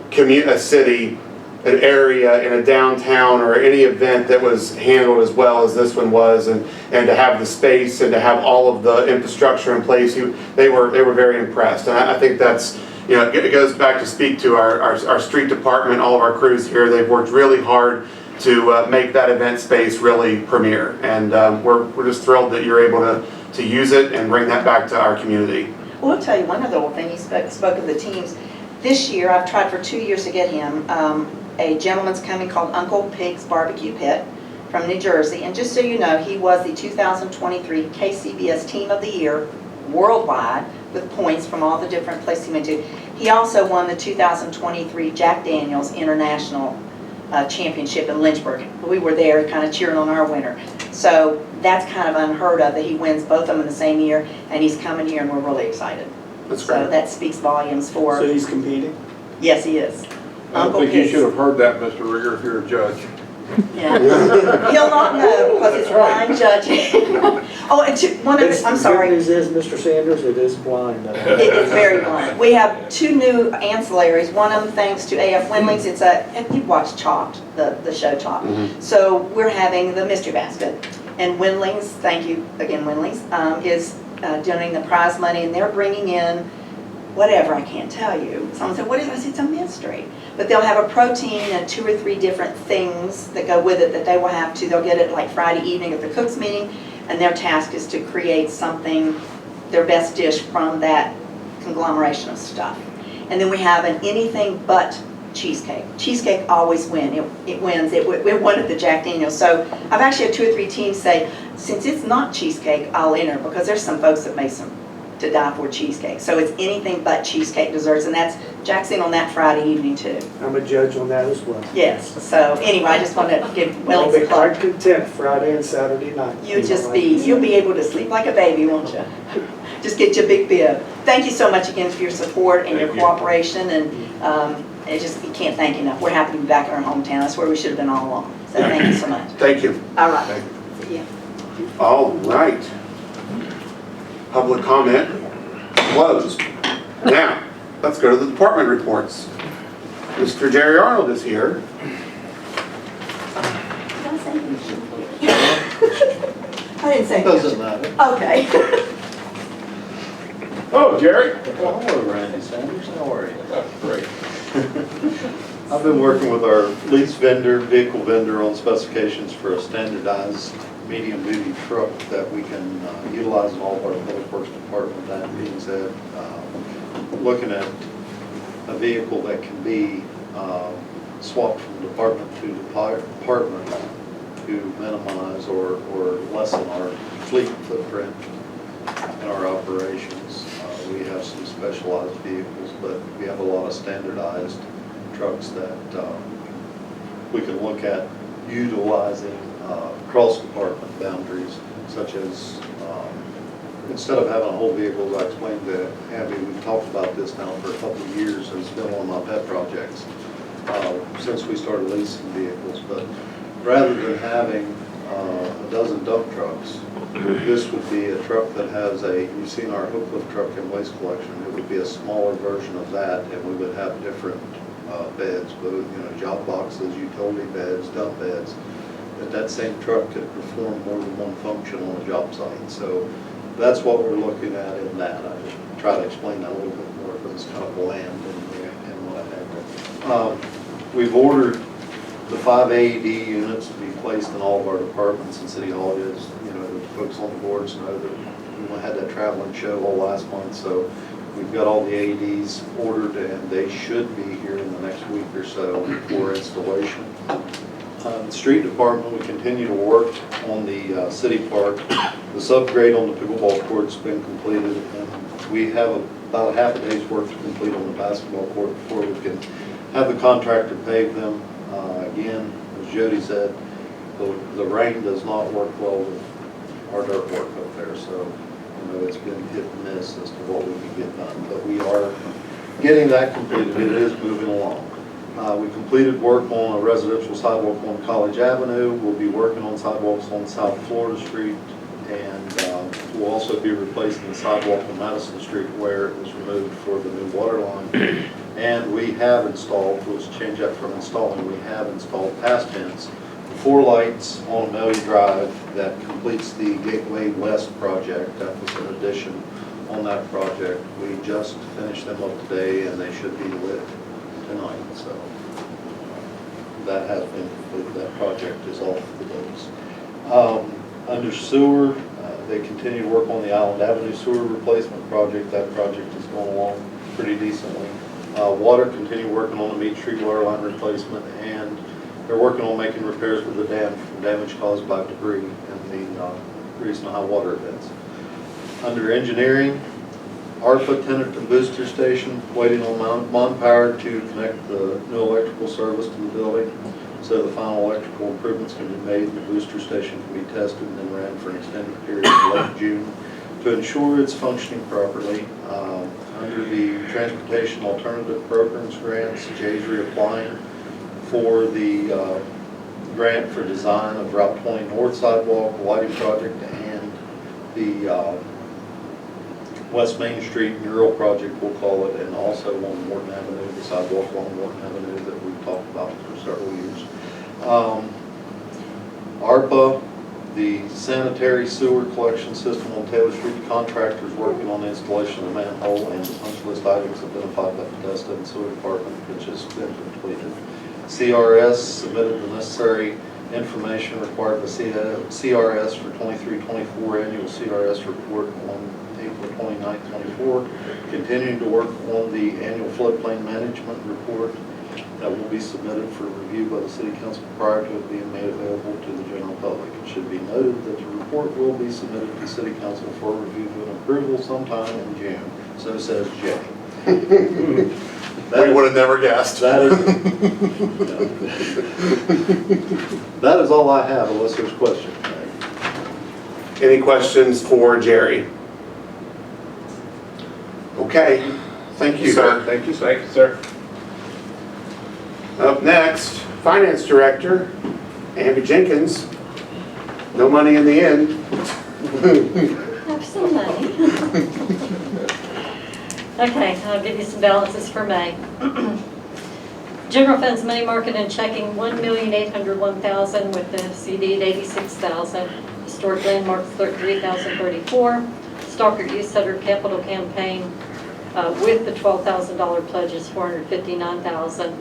city an area in a downtown or any event that was handled as well as this one was, and to have the space and to have all of the infrastructure in place, they were very impressed. And I think that's, you know, it goes back to speak to our street department, all of our crews here. They've worked really hard to make that event space really premier, and we're just thrilled that you're able to use it and bring that back to our community. Well, I'll tell you one other little thing. You spoke of the teams. This year, I've tried for 2 years to get him. A gentleman's coming called Uncle Pig's Barbecue Pit from New Jersey. And just so you know, he was the 2023 KCBS Team of the Year worldwide with points from all the different places he went to. He also won the 2023 Jack Daniels International Championship in Lynchburg. We were there kind of cheering on our winner. So that's kind of unheard of that he wins both of them in the same year, and he's coming here and we're really excited. That's great. So that speaks volumes for... So he's competing? Yes, he is. I don't think you should have heard that, Mr. Rigger, if you're a judge. Yeah. He'll not know because it's blind judging. Oh, and one of the, I'm sorry. The good news is, Mr. Sanders, it is blind. It is very blind. We have 2 new ancillaries. One of them, thanks to AF Windlings, it's if you watch Chopped, the show Chopped. So we're having the Mystery Basket. And Windlings, thank you again, Windlings, is donating the prize money, and they're bringing in whatever, I can't tell you. Someone said, what is it? I said, it's a mystery. But they'll have a protein and 2 or 3 different things that go with it that they will have to, they'll get it like Friday evening at the cook's meeting, and their task is to create something, their best dish from that conglomeration of stuff. And then we have an anything but cheesecake. Cheesecake always wins. It wins. It won at the Jack Daniels. So I've actually had 2 or 3 teams say, since it's not cheesecake, I'll enter, because there's some folks that make some to die for cheesecake. So it's anything but cheesecake desserts, and that's Jack's in on that Friday evening too. I'm a judge on that as well. Yes. So anyway, I just wanted to give I'll Wellington be a plug. quite content Friday and Saturday night. You'll be able to sleep like a baby, won't you? Just get your big bib. Thank you so much again for your support and your cooperation, and you can't thank you enough. We're happy to be back in our hometown. That's where we should have been all along. So thank you so much. Thank you. All right. Thank you. Yeah. All right. Public comment closed. Now, let's go to the department reports. Mr. Jerry Arnold is here. Did I say anything? I didn't say Doesn't matter. Okay. Oh, Jerry? Well, hello, Randy Sanders, how are you? Great. I've been working with our lease vendor, vehicle vendor on specifications for a standardized medium-duty truck that we can utilize in all of our public works department. That being said, looking at a vehicle that can be swapped from department to department to minimize or lessen our fleet footprint in our operations. We have some specialized vehicles, but we have a lot of standardized trucks that we can look at utilizing cross-department boundaries, such as instead of having a whole vehicle, as I explained to Abby, we've talked about this now for a couple of years, and it's been one of my pet projects since we started leasing vehicles. But rather than having a dozen dump trucks, this would be a truck that has you've seen our hook lift truck and waste collection, it would be a smaller version of that, and we would have different beds, both, job boxes, utility beds, dump beds, that same truck could perform more than one function on a job site. So that's what we're looking at in that. I just try to explain that a little bit more because it's kind of bland in what I have. We've ordered the 5 AED units to be placed in all of our departments and city hall. Is, the folks on the boards know that we had that traveling show all last month, so we've got all the AEDs ordered and they should be here in the next week or so for installation. The street department, we continue to work on the city park. The subgrade on the pickleball court's been completed, and we have about half a day's work to complete on the basketball court before we can have the contractor pave them. Again, as Jody said, the rain does not work well with our dirt work up there, so it's been hit and miss as to what we can get done. But we are getting that completed. It is moving along. We completed work on a residential sidewalk on College Avenue. We'll be working on sidewalks on South Florida Street, and we'll also be replacing the sidewalk on Madison Street where it was removed for the new water line And we have installed, let's change that from installing, we have installed past tense, 4 lights on Amelia Drive that completes the Gateway West project. That was an addition on that project. We just finished them up today and they should be lit tonight, so that has been completed. That project is off the books. Under sewer, they continue to work on the Island Avenue sewer replacement project. That project is going along pretty decently. Water continue working on the Mead Street water line replacement, and they're working on making repairs to the dam from damage caused by debris in the recent high water events. Under engineering, ARPA tenant and booster station, waiting on Mon Power to connect the new electrical service to the building, so the final electrical improvements can be made and the booster station can be tested and then ran for an extended period in late June to ensure it's functioning properly. Under the Transportation Alternative Programs grants, Jay's reapplying for the grant for design of Route 20 North Sidewalk lighting project and the West Main Street mural project, we'll call it, and also along Morton Avenue, the sidewalk along Morton Avenue that we've talked about for several years. ARPA, the sanitary sewer collection system on Taylor Street, contractors working on the installation of the manhole and the punch list items identified by Bethesda and Sewer Department, which has been completed. CRS submitted the necessary information required by CRS for 23-24 annual CRS report on April 29, 24. Continuing to work on the annual floodplain management report that will be submitted for review by the City Council prior to it being made available to the general public. It should be noted that the report will be submitted to the City Council for review and approval sometime in June. So says Jay. We would have never guessed. That is all I have, unless there's questions. Any questions for Jerry? Okay, thank you, sir. Thank you, sir. Up next, Finance Director, Amby Jenkins. No money in the end. Have some money. Okay, I'll give you some balances for May. General funds money market and checking, $1,801,000 with the CD at $86,000. Historic landmarks, $3,034. Stalker Youth Center capital campaign with the $12,000 pledges, $459,000.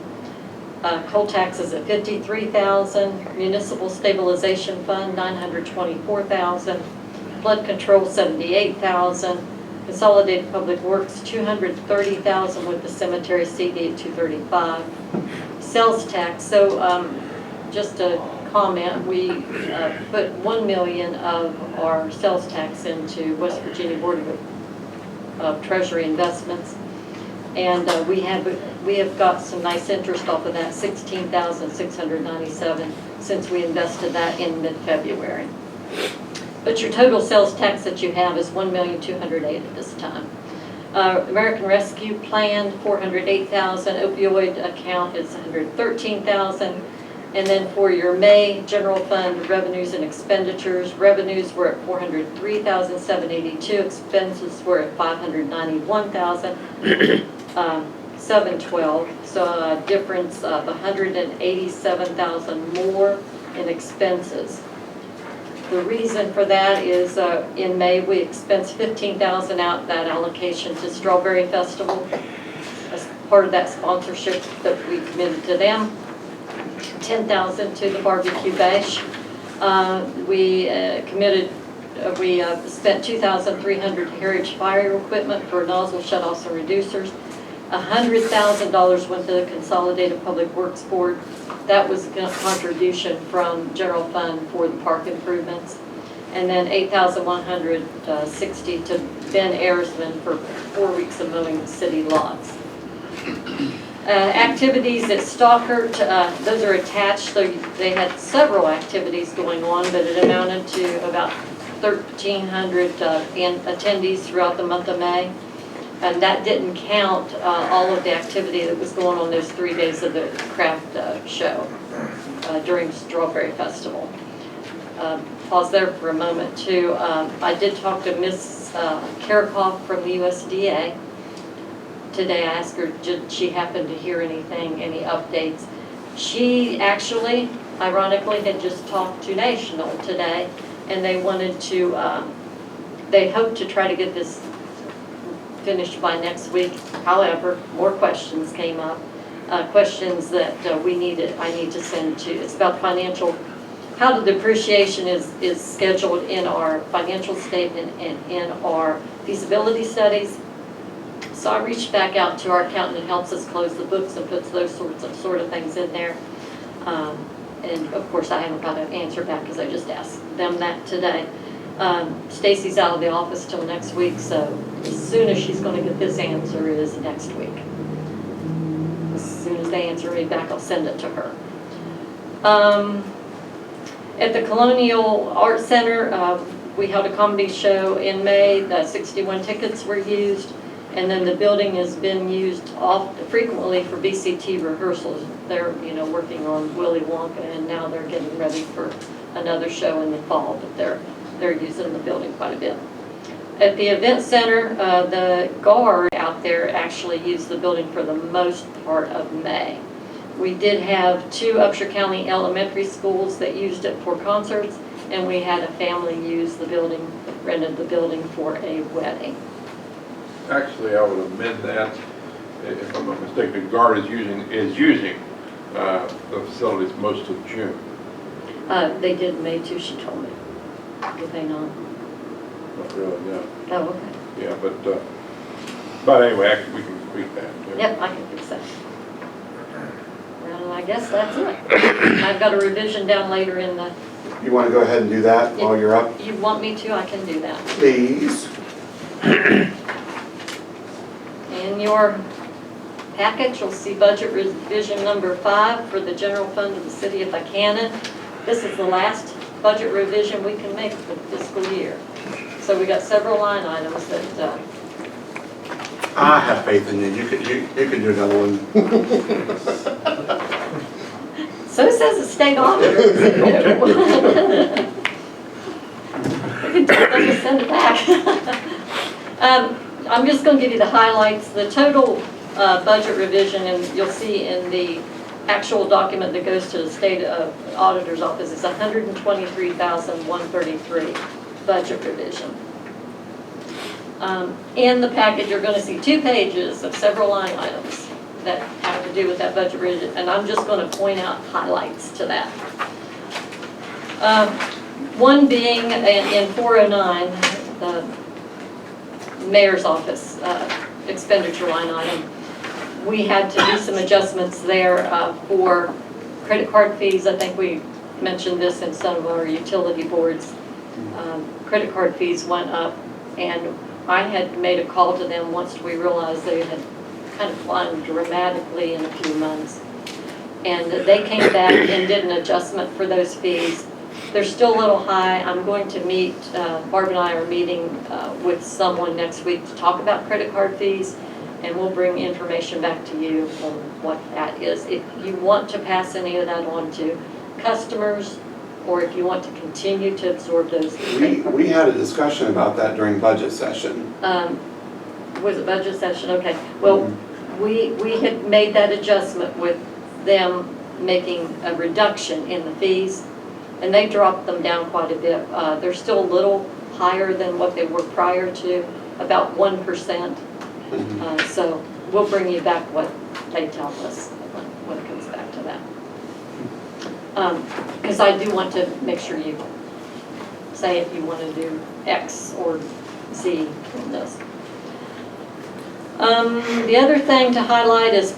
Coal taxes at $53,000. Municipal stabilization fund, $924,000. Flood control, $78,000. Consolidated Public Works, $230,000 with the cemetery CD at $235,000. Sales tax, so just a comment, we put $1 million of our sales tax into West Virginia Board of Treasury Investments, and we have got some nice interest off of that, $16,697 since we invested that in mid-February. But your total sales tax that you have is $1,208,000 at this time. American Rescue Plan, $408,000. Opioid account is $113,000. And then for your May general fund revenues and expenditures, revenues were at $403,782. Expenses were at $591,712. So a difference of $187,000 more in expenses. The reason for that is in May we expensed $15,000 out that allocation to Strawberry Festival as part of that sponsorship that we committed to them. $10,000 to the barbecue bash. We spent $2,300 Heritage fire equipment for nozzle shutoffs and reducers. $100,000 went to the Consolidated Public Works Board. That was a contribution from general fund for the park improvements. And then $8,160 to Ben Ayersman for 4 weeks of mowing city lots. Activities at Stockert, those are attached, so they had several activities going on, but it amounted to about 1,300 attendees throughout the month of May. And that didn't count all of the activity that was going on those 3 days of the craft show during Strawberry Festival. Pause there for a moment too. I did talk to Ms. Karakoff from the USDA. today. I asked her, did she happen to hear anything, any updates? She actually, ironically, had just talked to National today, and they wanted to, they hoped to try to get this finished by next week. However, more questions came up, questions that I need to send to. It's about financial, how the depreciation is scheduled in our financial statement and in our feasibility studies. So I reached back out to our accountant who helps us close the books and puts those sort of things in there. And of course, I haven't got an answer back because I just asked them that today. Stacy's out of the office till next week, so as soon as she's going to get this answer is next week. As soon as they answer me back, I'll send it to her. At the Colonial Art Center, we held a comedy show in May. The 61 tickets were used, and then the building has been used frequently for BCT rehearsals. They're, working on Willy Wonka, and now they're getting ready for another show in the fall, but they're using the building quite a bit. At the event center, the guard out there actually used the building for the most part of May. We did have 2 Upshur County elementary schools that used it for concerts, and we had a family use the building, rented the building for a wedding. Actually, I would amend that, if I'm not mistaken, the guard is using the facilities most of June. They did May too, she told me. Did they not? Not really, no. Oh, okay. Yeah, but anyway, actually, we can tweak that. Too. Yep, I can fix that. Well, I guess that's it. I've got a revision down later in the... You want to go ahead and do that while you're up? You want me to, I can do that. Please. In your package, you'll see budget revision number 5 for the general fund of the city of Buckhannon. This is the last budget revision we can make for the fiscal year. So we got several line items that... I have faith in you. You can do another one. So says the state auditor. We can tell them to send it back. I'm just going to give you the highlights. The total budget revision, and you'll see in the actual document that goes to the state auditor's office, is $123,133 budget revision. In the package, you're going to see 2 pages of several line items that have to do with that budget revision, and I'm just going to point out highlights to that. One being in 409, the mayor's office expenditure line item. We had to do some adjustments there for credit card fees. I think we mentioned this in some of our utility boards. Credit card fees went up, and I had made a call to them once we realized they had kind of climbed dramatically in a few months. And they came back and did an adjustment for those fees. They're still a little high. I'm going to meet, Barb and I are meeting with someone next week to talk about credit card fees, and we'll bring information back to you on what that is. If you want to pass any of that on to customers, or if you want to continue to absorb those. We had a discussion about that during budget session. Was it budget session? Okay. Well, we had made that adjustment with them making a reduction in the fees, and they dropped them down quite a bit. They're still a little higher than what they were prior to, about 1%. So we'll bring you back what they tell us when it comes back to that. Because I do want to make sure you say if you want to do X or Z in this. The other thing to highlight is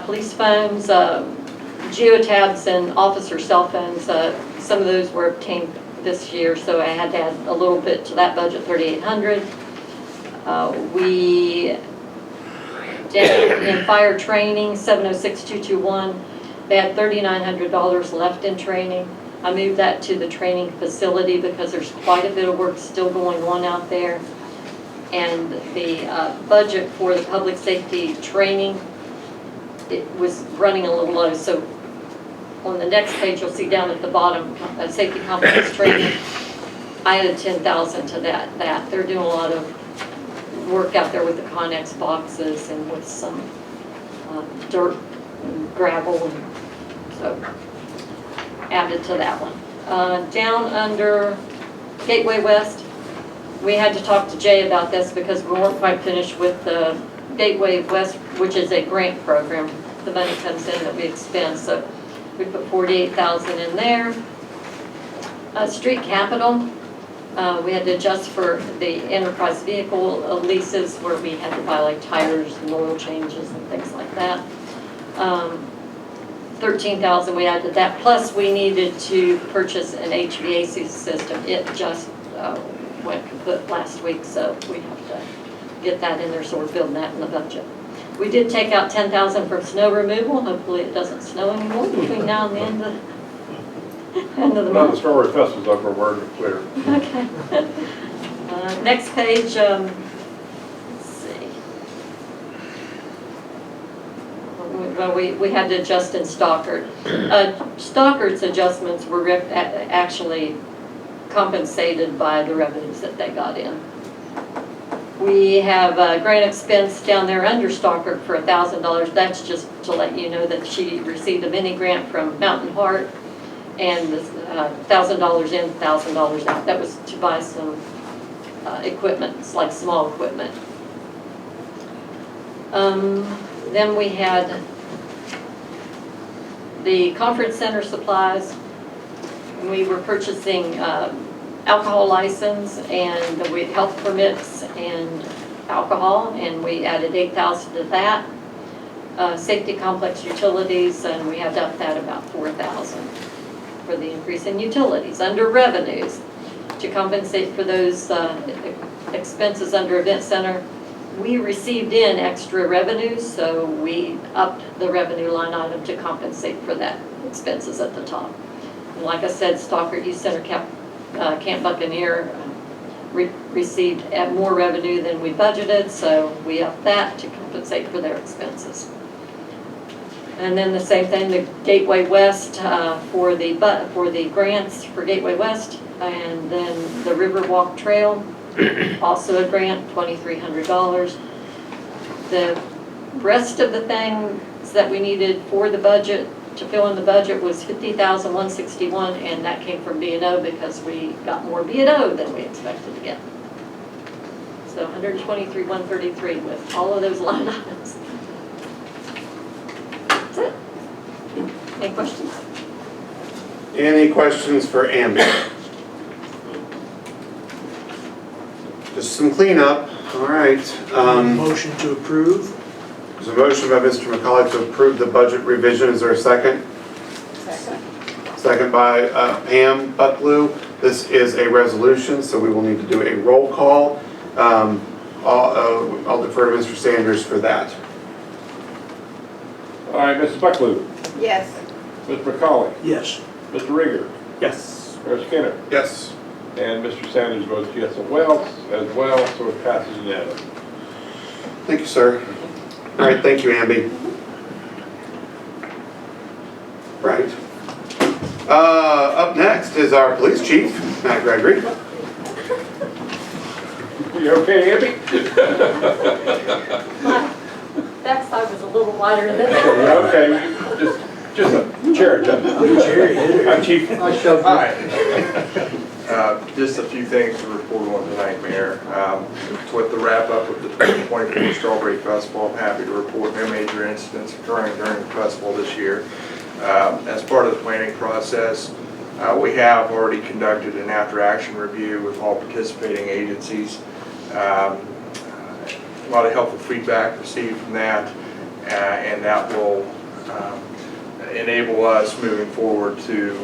police phones, geotabs, and officer cell phones. Some of those were obtained this year, so I had to add a little bit to that budget, $3,800. We did in fire training, 706-221. They had $3,900 left in training. I moved that to the training facility because there's quite a bit of work still going on out there. And the budget for the public safety training, it was running a little low. So on the next page, you'll see down at the bottom, safety complex training. I added $10,000 to that. They're doing a lot of work out there with the Connex boxes and with some dirt and gravel, and so added to that one. Down under Gateway West, we had to talk to Jay about this because we weren't quite finished with the Gateway West, which is a grant program. The money comes in that we expend, so we put $48,000 in there. Street capital, we had to adjust for the enterprise vehicle leases where we had to buy like tires and oil changes and things like that. 13,000 we added that, plus we needed to purchase an HVAC system. It just went kaput last week, so we have to get that in there, so we're building that in the budget. We did take out 10,000 for snow removal. Hopefully it doesn't snow anymore between now and the end of the No, the month. Strawberry Festival's over, we're clear. Okay. Next page, let's see. Well, we had to adjust in Stockard. Stockard's adjustments were actually compensated by the revenues that they got in. We have a grant expense down there under Stockard for $1,000. That's just to let you know that she received a mini grant from Mountain Heart, and the $1,000 in, $1,000 out. That was to buy some equipment, it's like small equipment. Then we had the conference center supplies. We were purchasing alcohol license and the health permits and alcohol, and we added 8,000 to that. Safety complex utilities, and we had up that about 4,000 for the increase in utilities. Under revenues, to compensate for those expenses under event center, we received in extra revenues, so we upped the revenue line item to compensate for that expenses at the top. And like I said, Stockard Youth Center Camp Buccaneer received more revenue than we budgeted, so we upped that to compensate for their expenses. And then the same thing, the Gateway West for the grants for Gateway West, and then the Riverwalk Trail, also a grant, $2,300. The rest of the things that we needed for the budget, to fill in the budget, was $50,161, and that came from B&O because we got more B&O than we expected to get. So $123,133 with all of those line items. That's it. Any questions? Any questions for Amber? Just some cleanup, all right. Motion to approve. There's a motion by Mr. McCullough to approve the budget revision. Is there a second? Second. Second by Pam Bucklew. This is a resolution, so we will need to do a roll call. I'll defer to Mr. Sanders for that. All right, Mrs. Bucklew, Yes. Mr. McCauley, Yes. Mr. Rigger, Yes. Mayor Skinner, Yes. and Mr. Sanders votes yes as well, so it passes unanimously. Thank you, sir. All right, thank you, Amby. Right. Up next is our police chief, Matt Gregory. You okay, Andy? My backside was a little wider than that. Okay, just a chair adjustment. I'm chief. Hi. Just a few things to report on tonight, Mayor. With the wrap up of the 2024 Strawberry Festival, I'm happy to report no major incidents occurring during the festival this year. As part of the planning process, we have already conducted an after-action review with all participating agencies. A lot of helpful feedback received from that, and that will enable us moving forward to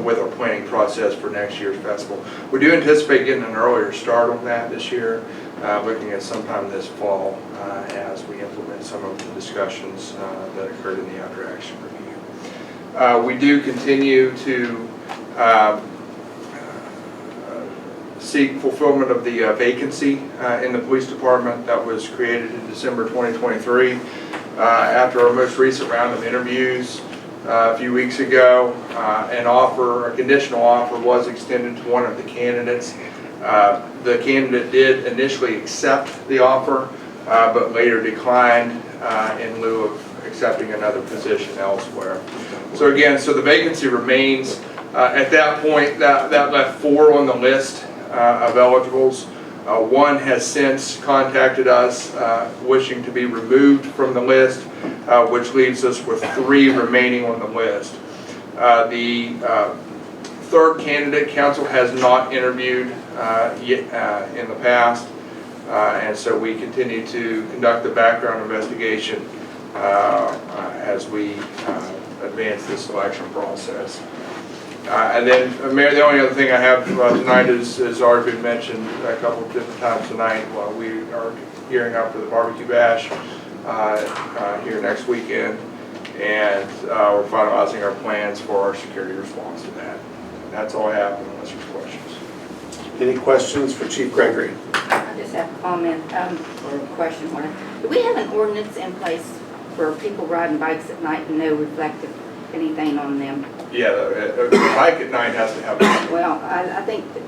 with our planning process for next year's festival. We do anticipate getting an earlier start on that this year, looking at sometime this fall as we implement some of the discussions that occurred in the after-action review. We do continue to seek fulfillment of the vacancy in the police department that was created in December 2023. After our most recent round of interviews a few weeks ago, a conditional offer was extended to one of the candidates. The candidate did initially accept the offer, but later declined in lieu of accepting another position elsewhere. So again, so the vacancy remains. At that point, that left 4 on the list of eligibles. One has since contacted us wishing to be removed from the list, which leaves us with 3 remaining on the list. The third candidate, council has not interviewed yet in the past, and so we continue to conduct the background investigation as we advance this selection process. And then, Mayor, the only other thing I have tonight is, has already been mentioned a couple of different times tonight, while we are gearing up for the barbecue bash here next weekend, and we're finalizing our plans for our security response to that. That's all I have, unless there's questions. Any questions for Chief Gregory? I just have a comment or a question. Do we have an ordinance in place for people riding bikes at night and no reflective anything on them? Yeah, the bike at night has to have. Well, I think that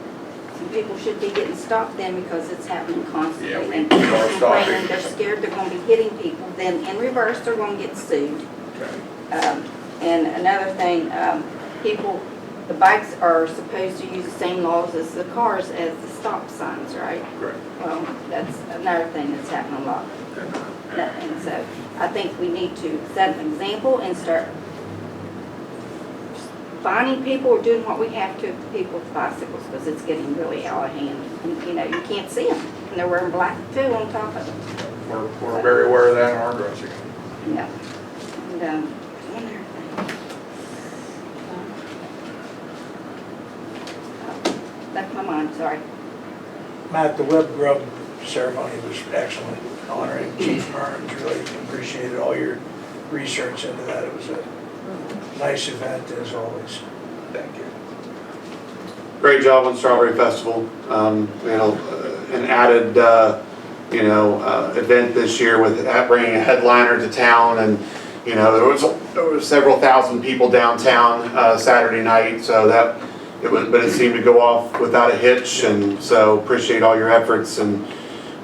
some people should be getting stopped then because it's happening constantly. Yeah, we and people are complaining, stopping. they're scared they're going to be hitting people. Then in reverse, they're going to get sued. Okay. And another thing, the bikes are supposed to use the same laws as the cars as the stop signs, right? Correct. Well, that's another thing that's happening a lot. And so I think we need to set an example and start finding people or doing what we have to people with bicycles, because it's getting really out of hand. And you know, you can't see them, and they're wearing black too on top of them. We're very aware of that in our dressing. Yeah. And one other thing. That's my mind, sorry. Matt, the web grub ceremony was excellent, honoring Chief Burns. Really appreciated all your research into that. It was a nice event as always. Thank you. Great job on Strawberry Festival. We had an added, event this year with bringing a headliner to town, and there was several thousand people downtown Saturday night. So but it seemed to go off without a hitch, and so appreciate all your efforts. And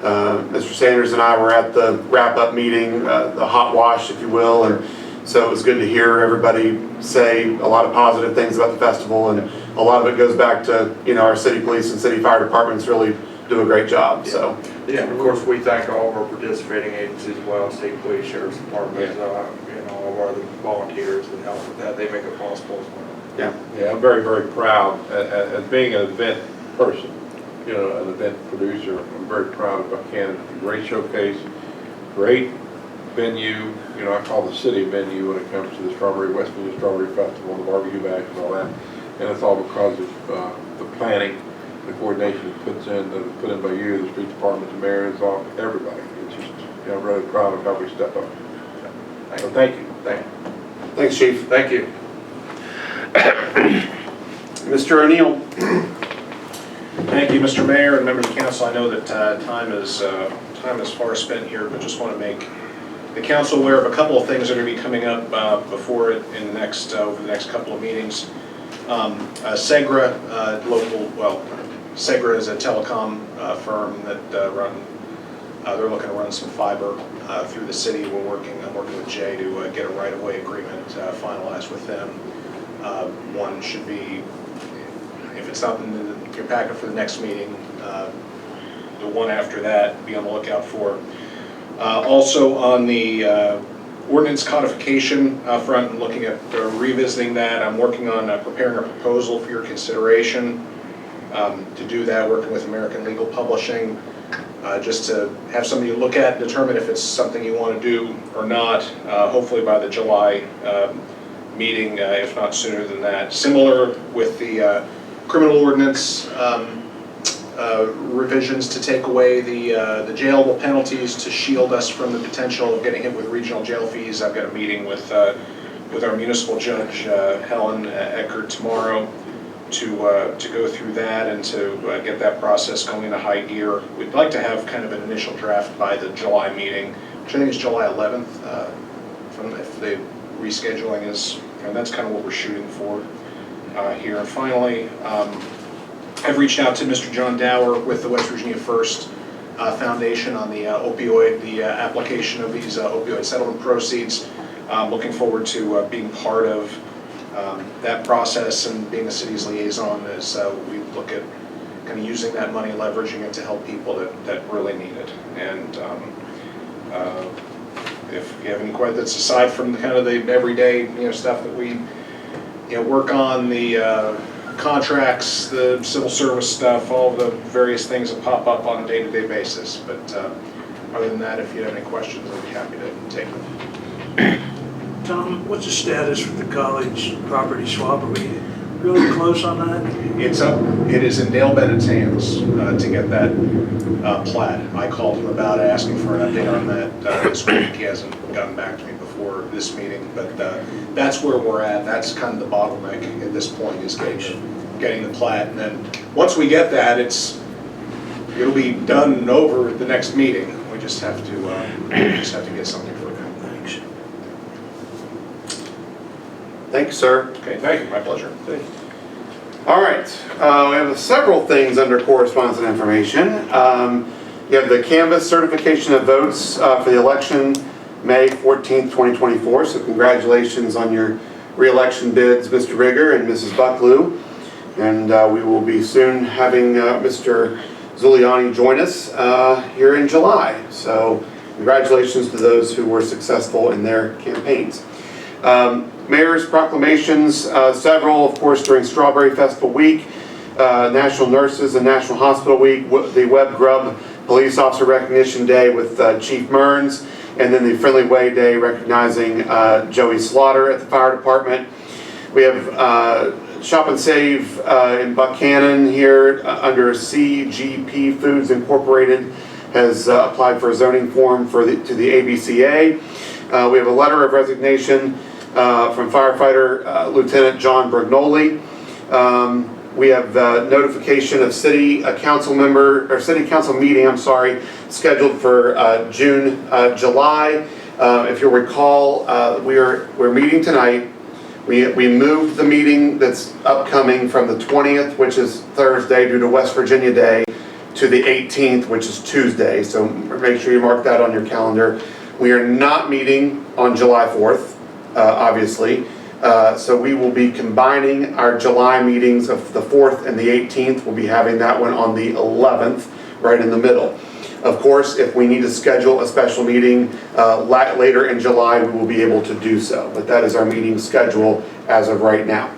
Mr. Sanders and I were at the wrap-up meeting, the hot wash, if you will, and so it was good to hear everybody say a lot of positive things about the festival, and a lot of it goes back to our city police and city fire departments really do a great job. So yeah, and of course we thank all of our participating agencies as well, state police, sheriff's department, and all of our other volunteers that help with that. They make it possible as well. Yeah, I'm very, very proud as being an event person, an event producer. I'm very proud of Buckhannon. It's a great showcase, great venue. I call the city venue when it comes to the West Virginia Strawberry Festival, the barbecue bash and all that. And it's all because of the planning, the coordination it put in by you, the street department, the mayor, everybody. It's just, I'm really proud of how we step up. So thank you. thanks, Chief. Thank you. Mr. O'Neill. Thank you, Mr. Mayor and members of council. I know that time is far spent here, but just want to make the council aware of a couple of things that are going to be coming up before it in the over the next couple of meetings. Segra, Segra is a telecom firm that they're looking to run some fiber through the city. I'm working with Jay to get a right-of-way agreement finalized with them. One should be, if it's not in your packet for the next meeting, the one after that, be on the lookout for. Also on the ordinance codification front, and looking at revisiting that, I'm working on preparing a proposal for your consideration. To do that, working with American Legal Publishing, just to have something you look at, determine if it's something you want to do or not, hopefully by the July meeting, if not sooner than that. Similar with the criminal ordinance revisions to take away the jailable penalties to shield us from the potential of getting hit with regional jail fees. I've got a meeting with our municipal judge, Helen Eckert, tomorrow to go through that and to get that process going into high gear. We'd like to have kind of an initial draft by the July meeting, which I think is July 11th, if the rescheduling is, and that's kind of what we're shooting for here. And finally, I've reached out to Mr. John Dower with the West Virginia First Foundation on the application of these opioid settlement proceeds. Looking forward to being part of that process and being the city's liaison as we look at kind of using that money, leveraging it to help people that really need it. And if you have any questions, that's aside from the kind of the everyday stuff that we work on, the contracts, the civil service stuff, all the various things that pop up on a day-to-day basis. But other than that, if you have any questions, I'd be happy to take them. Tom, what's the status with the college property swap? Are we really close on that? It's up. It is in Dale Bennett's hands to get that plat. I called him about it, asking for an update on that this week. He hasn't gotten back to me before this meeting, but that's where we're at. That's kind of the bottleneck at this point, is getting the plat. And then once we get that, it'll be done and over at the next meeting. We just have to get something for them. Thanks. Thank you, sir. Okay, thank you. My pleasure. All right, we have several things under correspondence and information. You have the Canvas certification of votes for the election, May 14th, 2024. So congratulations on your re-election bids, Mr. Rigger and Mrs. Bucklew. And we will be soon having Mr. Zuliani join us here in July. So congratulations to those who were successful in their campaigns. Mayor's proclamations, several, of course, during Strawberry Festival Week, National Nurses and National Hospital Week, the Webb Grubb Police Officer Recognition Day with Chief Mearns, and then the Friendly Way Day recognizing Joey Slaughter at the Fire Department. We have Shop and Save in Buckhannon here under CGP Foods Incorporated has applied for a zoning form to the ABCA. We have a letter of resignation from firefighter Lieutenant John Brignoli. We have notification of city council meeting, scheduled for July. If you'll recall, we're meeting tonight. We moved the meeting that's upcoming from the 20th, which is Thursday due to West Virginia Day, to the 18th, which is Tuesday. So make sure you mark that on your calendar. We are not meeting on July 4th. Obviously. So we will be combining our July meetings of the 4th and the 18th. We'll be having that one on the 11th, right in the middle. Of course, if we need to schedule a special meeting later in July, we will be able to do so. But that is our meeting schedule as of right now.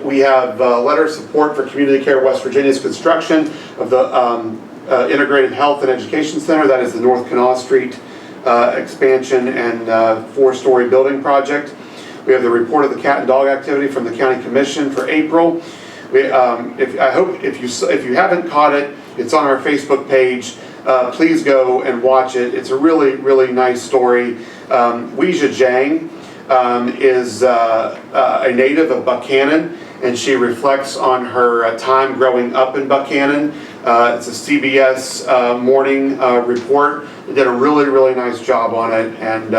We have letter of support for Community Care West Virginia's construction of the Integrated Health and Education Center. That is the North Canal Street expansion and 4-story building project. We have the report of the cat and dog activity from the County Commission for April. If you haven't caught it, it's on our Facebook page. Please go and watch it. It's a really, really nice story. Weijia Zhang is a native of Buckhannon, and she reflects on her time growing up in Buckhannon. It's a CBS morning report. They did a really, really nice job on it, and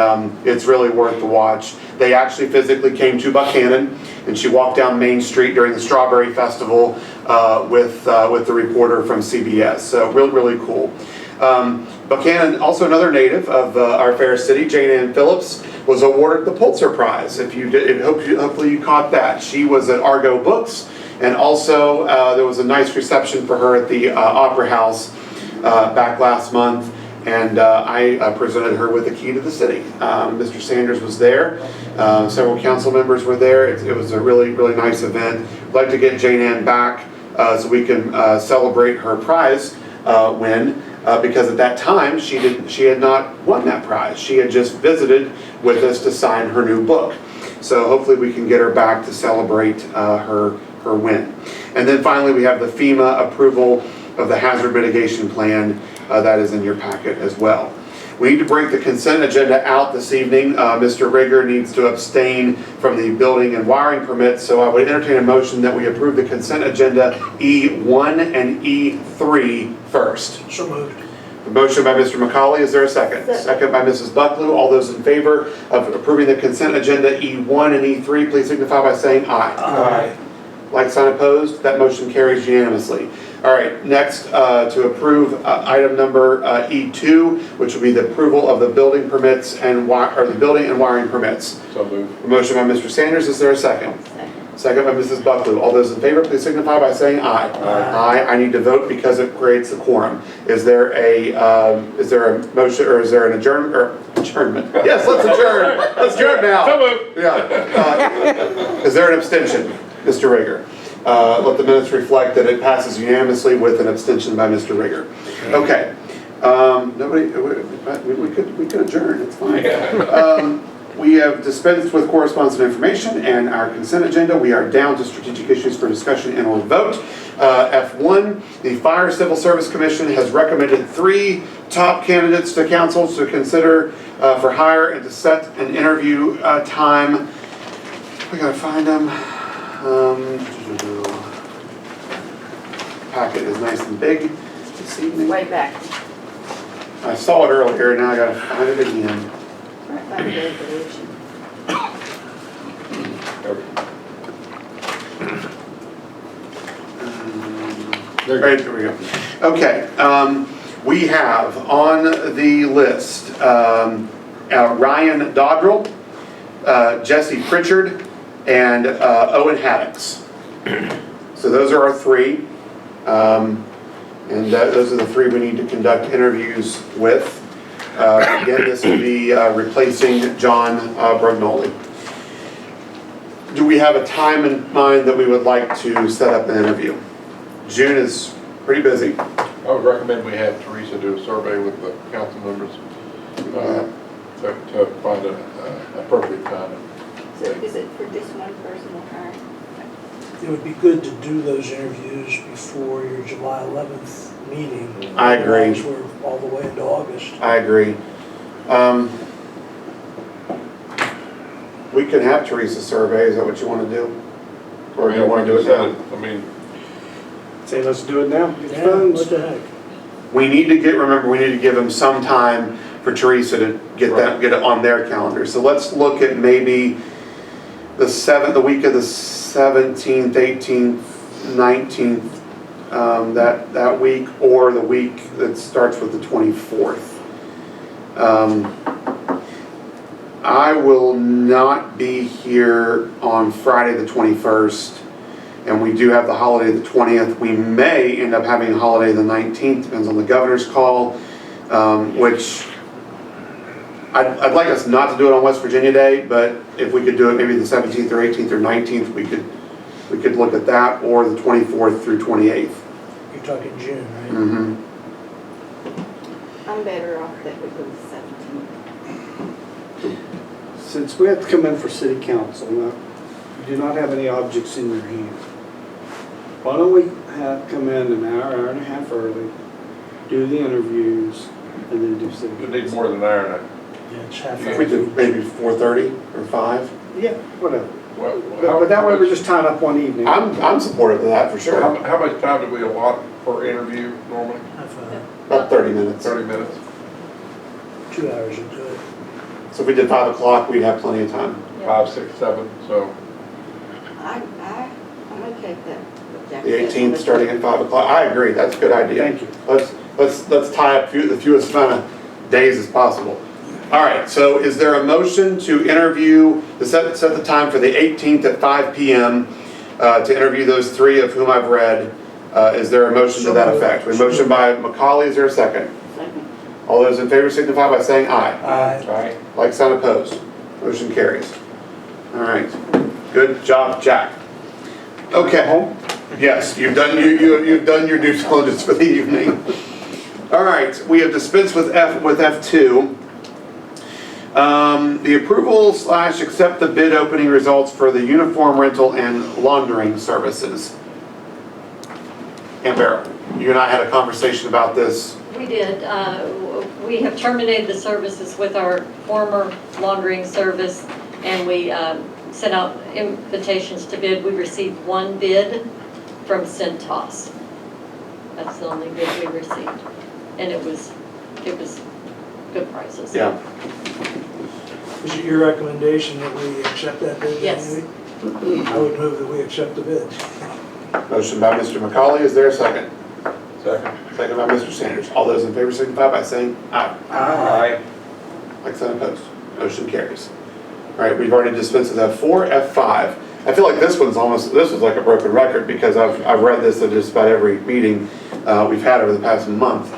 it's really worth the watch. They actually physically came to Buckhannon, and she walked down Main Street during the Strawberry Festival with the reporter from CBS. So really, really cool. Buckhannon, also another native of our fair city, Jane Ann Phillips, was awarded the Pulitzer Prize. Hopefully you caught that. She was at Argo Books, and also there was a nice reception for her at the Opera House back last month, and I presented her with the key to the city. Mr. Sanders was there. Several council members were there. It was a really, really nice event. I'd like to get Jane Ann back so we can celebrate her prize win. Because at that time she had not won that prize. She had just visited with us to sign her new book. So hopefully we can get her back to celebrate her win. And then finally we have the FEMA approval of the hazard mitigation plan that is in your packet as well. We need to break the consent agenda out this evening. Mr. Rigger needs to abstain from the building and wiring permits, so I would entertain a motion that we approve the consent agenda E1 and E3 first. So moved. A motion by Mr. McCauley, is there a second? Second by Mrs. Bucklew. All those in favor of approving the consent agenda E1 and E3, please signify by saying aye. Aye. Like sign opposed, that motion carries unanimously. All right, next, to approve item number E2, which will be the approval of the building permits and the building and wiring permits. So moved. Motion by Mr. Sanders, is there a second? Second by Mrs. Bucklew. All those in favor, please signify by saying aye. Aye. I need to vote because it creates a quorum. Is there a motion, or is there an adjournment? Yes, let's adjourn. Let's adjourn now. So moved. Yeah. Is there an abstention, Mr. Rigger? Let the minutes reflect that it passes unanimously with an abstention by Mr. Rigger. Okay. Nobody, we could adjourn, it's fine. We have dispensed with correspondence and information and our consent agenda. We are down to strategic issues for discussion and or vote. F1, the Fire Civil Service Commission has recommended 3 top candidates to council to consider for hire and to set an interview time. We gotta find them. Packet is nice and big this evening. Way back, I saw it earlier, now I gotta find it again. right by the resolution. Right, there we go. Okay, we have on the list Ryan Dodrell, Jesse Pritchard, and Owen Haddocks. So those are our 3. And those are the 3 we need to conduct interviews with. Again, this will be replacing John Brugnoli. Do we have a time in mind that we would like to set up an interview? June is pretty busy. I would recommend we have Teresa do a survey with the council members to find an appropriate time. So is it for just one person we're hiring? It would be good to do those interviews before your July 11th meeting. I agree. Otherwise, we're all the way into August. I agree. We can have Teresa survey, is that what you want to do? Or do you want to do it now? I mean, Say, let's do it now. Get the Yeah, phones. what the heck? We need to remember, we need to give them some time for Teresa to get it on their calendar. So let's look at maybe the week of the 17th, 18th, 19th, that week, or the week that starts with the 24th. I will not be here on Friday the 21st, and we do have the holiday the 20th. We may end up having a holiday the 19th, depends on the governor's call, which I'd like us not to do it on West Virginia Day, but if we could do it maybe the 17th or 18th or 19th, we could look at that, or the 24th through 28th. You're talking June, right? Mm-hmm. I'm better off that we go to 17. Since we have to come in for city council, now, you do not have any objects in your hand. Why don't we come in an hour and a half early, do the interviews, and then do city you council? need more than an hour and a Yeah, it's half If we do maybe 4:30 or 5, Yeah, whatever. Well, But that way we're just tying up one evening. I'm supportive of that for sure. How much time do we allot per interview normally? About 30 minutes. 30 minutes? 2 hours are good. So if we did 5 o'clock, we'd have plenty of time. 5, 6, 7, so. I'm okay with that. What Jack The said. 18th starting at 5 o'clock. I agree, that's a good idea. Thank you. Let's tie up the fewest amount of days as possible. All right, so is there a motion to interview, to set the time for the 18th at 5 p.m. To interview those 3 of whom I've read? Is there a motion to that effect? We motion by McCauley, is there a second? Second. All those in favor signify by saying aye. Aye. Like sign opposed. Motion carries. All right, good job, Jack. Okay. Yes, you've done your due diligence for the evening. All right, we have dispensed with F2. The approval / accept the bid opening results for the uniform rental and laundering services. Amber, you and I had a conversation about this. We did. We have terminated the services with our former laundering service, and we sent out invitations to bid. We received 1 bid from Centos. That's the only bid we received, and it was good prices. Yeah. Is it your recommendation that we accept that bid? Yes. anyway? I would move that we accept the bids. Motion by Mr. McCauley, is there a second? Second. Second by Mr. Sanders. All those in favor signify by saying aye. Aye. Like sign opposed. Motion carries. All right, we've already dispensed with F4, F5. I feel like this was like a broken record because I've read this at just about every meeting we've had over the past month.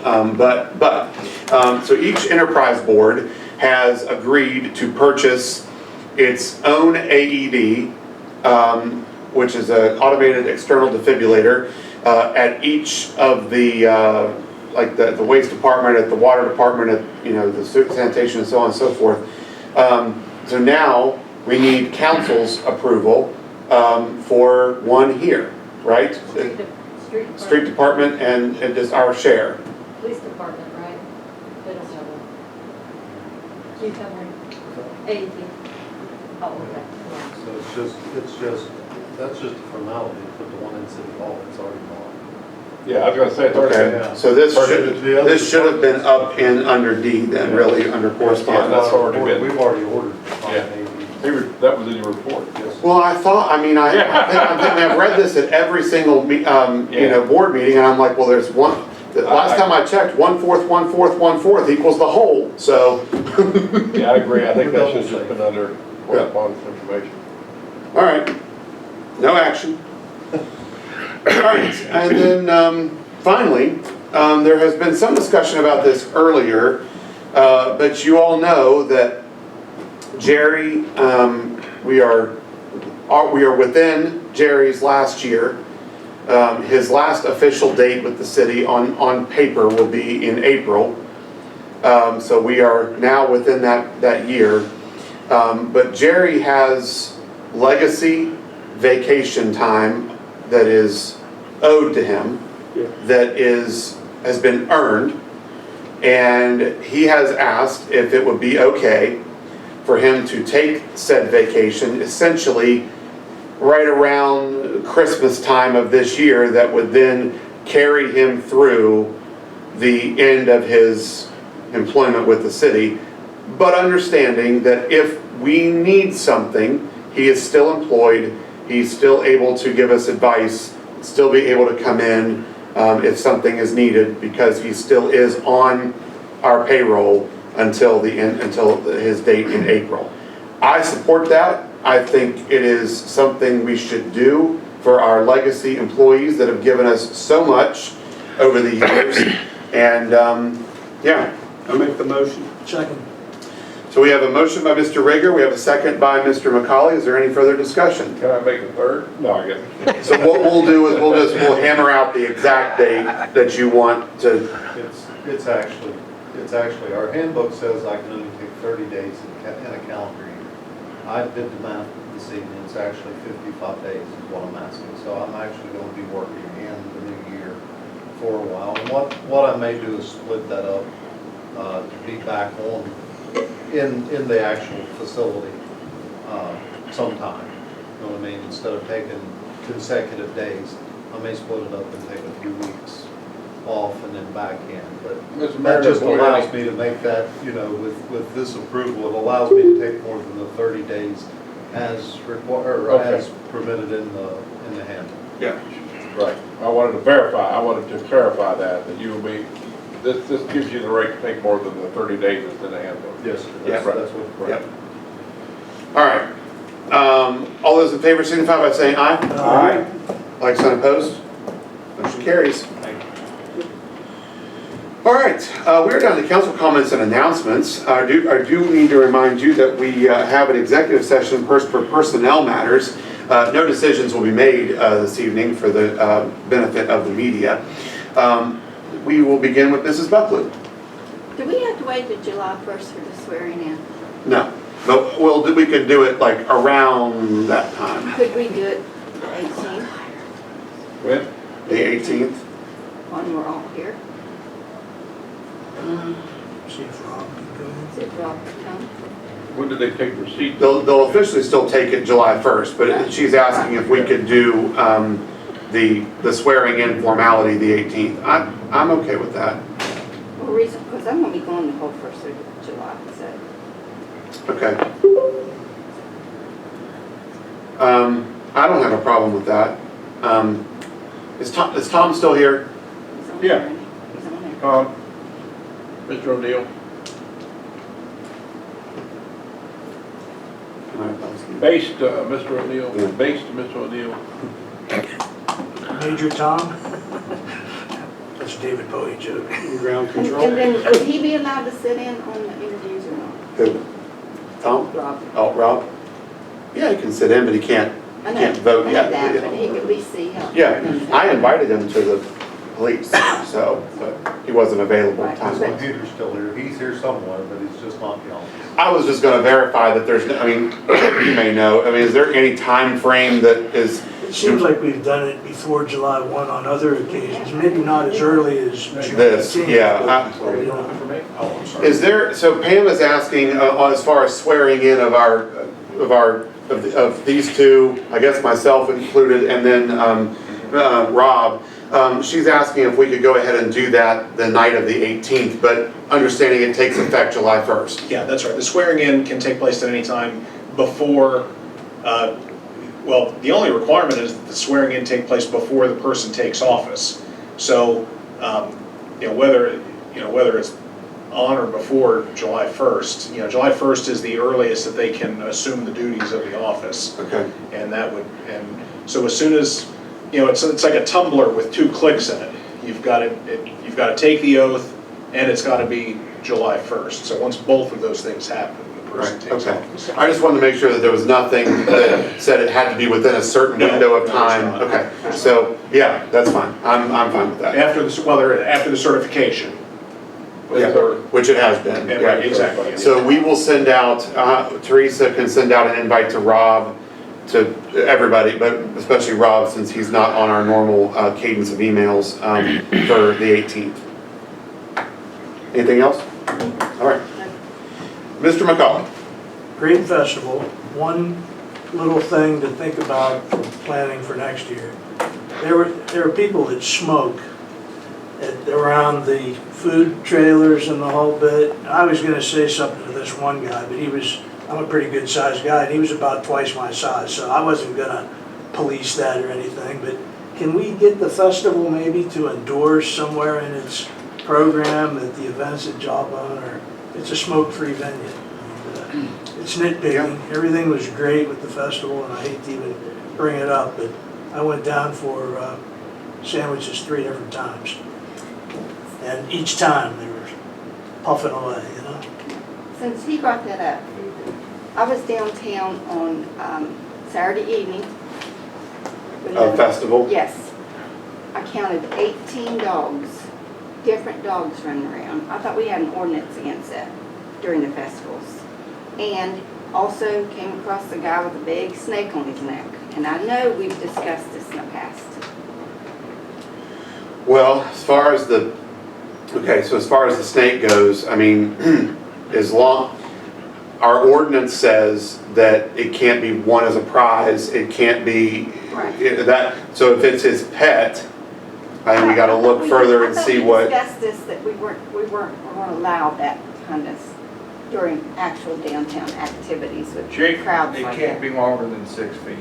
So each enterprise board has agreed to purchase its own AED, which is an automated external defibrillator, at each of the, like the waste department, at the water department, at the sanitation and so on and so forth. So now we need council's approval for one here, right? Street department and just our share. Police department, right? They don't have one. Do you have one? AED. Oh, okay. So that's just a formality, put the one in City Hall, it's already gone. Yeah, I was gonna say it's already. Okay, so this should have been up in under D then, really, under correspondence. That's already been. We've already ordered. Yeah. That was in your report. Yes. Well, I thought, I'm thinking I've read this at every single, board meeting, and I'm like, well, there's one, the last time I checked, 1/4, 1/4, 1/4 equals the whole, so. Yeah, I agree. I think that should have just been under correspondence information. All right, no action. All right, and then finally, there has been some discussion about this earlier, but you all know that Jerry, we are within Jerry's last year. His last official date with the city on paper will be in April. So we are now within that year. But Jerry has legacy vacation time that is owed to him, that has been earned. And he has asked if it would be okay for him to take said vacation essentially right around Christmas time of this year, that would then carry him through the end of his employment with the city, but understanding that if we need something, he is still employed, he's still able to give us advice, still be able to come in if something is needed, because he still is on our payroll until his date in April. I support that. I think it is something we should do for our legacy employees that have given us so much over the years. And yeah. I make the motion. Second. So we have a motion by Mr. Rager, we have a second by Mr. McCauley. Is there any further discussion? Can I make a third? No, I guess. So what we'll do is we'll hammer out the exact date that you want to. It's actually, our handbook says I can only take 30 days in a calendar year. I did the math this evening, it's actually 55 days is what I'm asking. So I'm actually going to be working in the new year for a while. And what I may do is split that up to be back on in the actual facility sometime. You know what I mean? Instead of taking consecutive days, I may split it up and take a few weeks off and then back in. But that just allows me to make that, with this approval, it allows me to take more than the 30 days as required, or as permitted in the handbook. Yeah. Right. I wanted to clarify that you will be, this gives you the right to take more than the 30 days that's in the handbook. Yes, that's what's correct. Yep. All right. All those in favor signify by saying aye. Aye. Like sign opposed? Motion carries. All right, we're down to council comments and announcements. I do need to remind you that we have an executive session for personnel matters. No decisions will be made this evening for the benefit of the media. We will begin with Mrs. Buckland. Do we have to wait till July 1st for the swearing in? No, but we could do it like around that time. Could we do it the 18th When? The 18th? when we're all here? See if Rob can go. See if Rob can come. When did they take receipt? They'll officially still take it July 1st, but she's asking if we could do the swearing in formality the 18th. I'm okay with that. Well, reason, because I'm going to be gone the whole first week of July, so. Okay. I don't have a problem with that. Is Tom still here? He's on Yeah. there. He's on there. Mr. O'Neill, based, Mr. O'Neill, Yeah. based Mr. O'Neill. Major Tom? That's a David Bowie joke. Ground And control. then, would he be allowed to sit in on the interviews or not? Who? Tom? Rob? Oh, Rob? Yeah, he can sit in, but he can't I know, Can't vote I yet, know that, yeah. but he could at least see how. Yeah, I invited him to the police, so, but he wasn't available Right. time-wise. Computer's still here, he's here somewhere, but he's just not in the office. I was just gonna verify that there's, I mean, you may know, I mean, is there any time frame that is, It seems like we've done it before July 1 on other occasions, maybe not as early as June this? 18th, Yeah. but, you know, Oh, I'm sorry. Is there, so Pam is asking, as far as swearing in of these two, I guess myself included, and then Rob, she's asking if we could go ahead and do that the night of the 18th, but understanding it takes effect July 1st. Yeah, that's right. The swearing in can take place at any time before, well, the only requirement is that the swearing in take place before the person takes office. So, whether it's on or before July 1st, July 1st is the earliest that they can assume the duties of the office. Okay. And so as soon as, it's like a tumbler with 2 clicks in it. You've got to take the oath, and it's got to be July 1st. So once both of those things happen, the person Right, takes okay. office. I just wanted to make sure that there was nothing that said it had to be within a certain No, window of no, time. it's not. Okay, so, yeah, that's fine. I'm fine with that. After the certification. Yeah, which it has been. Yeah, yeah. right, exactly. So we will send out, Teresa can send out an invite to Rob, to everybody, but especially Rob, since he's not on our normal cadence of emails for the 18th. Anything else? All right. Mr. McCollum. great festival. One little thing to think about planning for next year. There are people that smoke around the food trailers and the whole bit. I was gonna say something to this one guy, but I'm a pretty good sized guy, and he was about twice my size, so I wasn't gonna police that or anything, but can we get the festival maybe to endorse somewhere in its program that the events at Jawbone are, it's a smoke-free venue. And, it's nitpicking, everything was great with the festival, and I hate to even bring it up, but I went down for sandwiches 3 different times. And each time they were puffing away, Since he brought that up, I was downtown on Saturday evening. A festival? Yes. I counted 18 dogs, different dogs running around. I thought we had an ordinance against that during the festivals. And also came across a guy with a big snake on his neck. And I know we've discussed this in the past. Well, as far as the snake goes, I mean, our ordinance says that it can't be won as a prize, it can't be, Right. so if it's his pet, I think we gotta look further and see what. I thought we discussed this, that we weren't allowed that kind of during actual downtown activities with Chief, crowds it like can't that. be longer than 6 feet.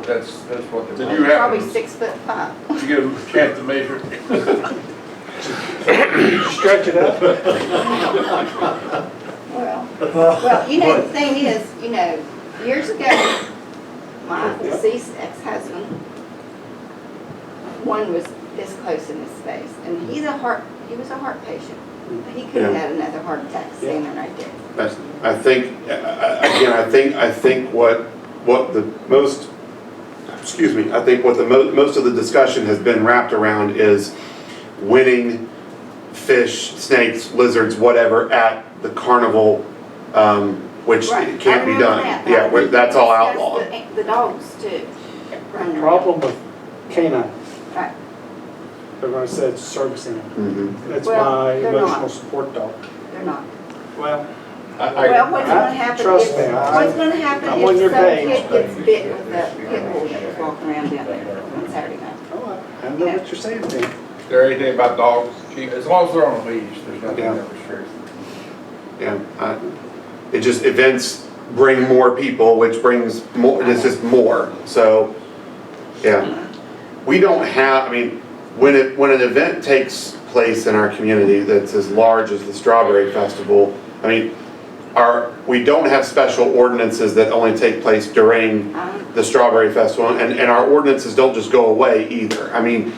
That's what the. Did you have? Probably 6'5". Did you get a chance to measure? Stretch it up. Well, the thing is, years ago, my deceased ex-husband, one was this close in his face, and he was a heart patient. He could have had another heart attack standing right there. I think, again, I think what the most, I think what the most of the discussion has been wrapped around is winning fish, snakes, lizards, whatever, at the carnival, which Right. can't be done. That. Yeah, that's all outlawed. The dogs too. running around. Problem with canine, Right. they're gonna say it's a service animal. Mhm. That's Well, my they're emotional not. support dog. They're not. Well, Well, what's gonna happen trust is, me, what's gonna happen I'm on if your some page. kid gets bit with a pit bull that was walking around down there on Saturday night? oh, I know what you're saying, Dan. Is there anything about dogs, Chief? As long as they're on a leash, there's nothing Yeah. that restricts them. Yeah, it just, events bring more people, which brings more, it's just more. So, yeah. We don't have, I mean, when an event takes place in our community that's as large as the Strawberry Festival, I mean, we don't have special ordinances that only take place during the Strawberry Festival, and our ordinances don't just go away either. I mean,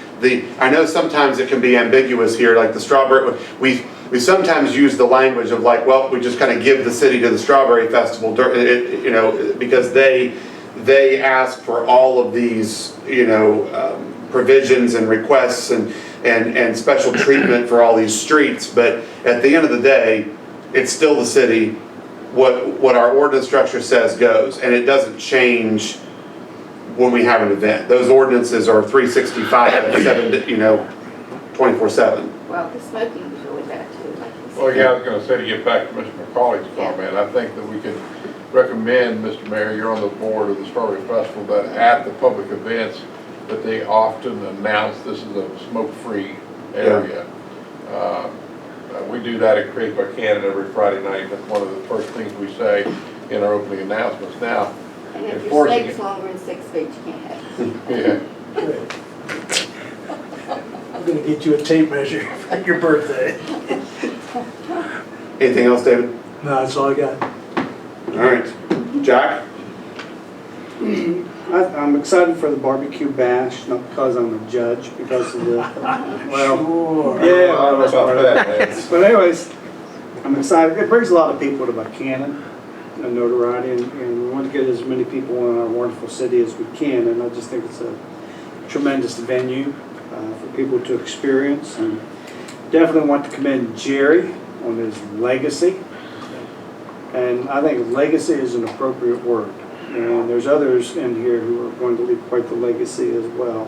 I know sometimes it can be ambiguous here, like the Strawberry, we sometimes use the language of like, well, we just kind of give the city to the Strawberry Festival, you know, because they ask for all of these, you know, provisions and requests and special treatment for all these streets, but at the end of the day, it's still the city. What our ordinance structure says goes, and it doesn't change when we have an event. Those ordinances are 365, you know, 24/7. Well, the smoking is really bad too, like you said. Well, yeah, I was gonna say, to get back to Mr. McCauley's comment, I think that we could recommend, Mr. Mayor, you're on the board of the Strawberry Festival, that at the public events, that they often announce this is a smoke-free area. We do that at Create Buckhannon every Friday night. That's one of the first things we say in our opening announcements. Now, And if your enforcing snake's longer than 6 feet, you can't have it. Yeah. Good. I'm gonna get you a tape measure at your birthday. Anything else, David? No, that's all I got. All right. Jack? I'm excited for the barbecue bash, not because I'm a judge, because of the, well, Sure. yeah. I don't know about that, man. But anyways, I'm excited. It brings a lot of people to Buckhannon, and notoriety, and we want to get as many people in our wonderful city as we can, and I just think it's a tremendous venue for people to experience, and definitely want to commend Jerry on his legacy, and I think legacy is an appropriate word. And there's others in here who are going to leave quite the legacy as well.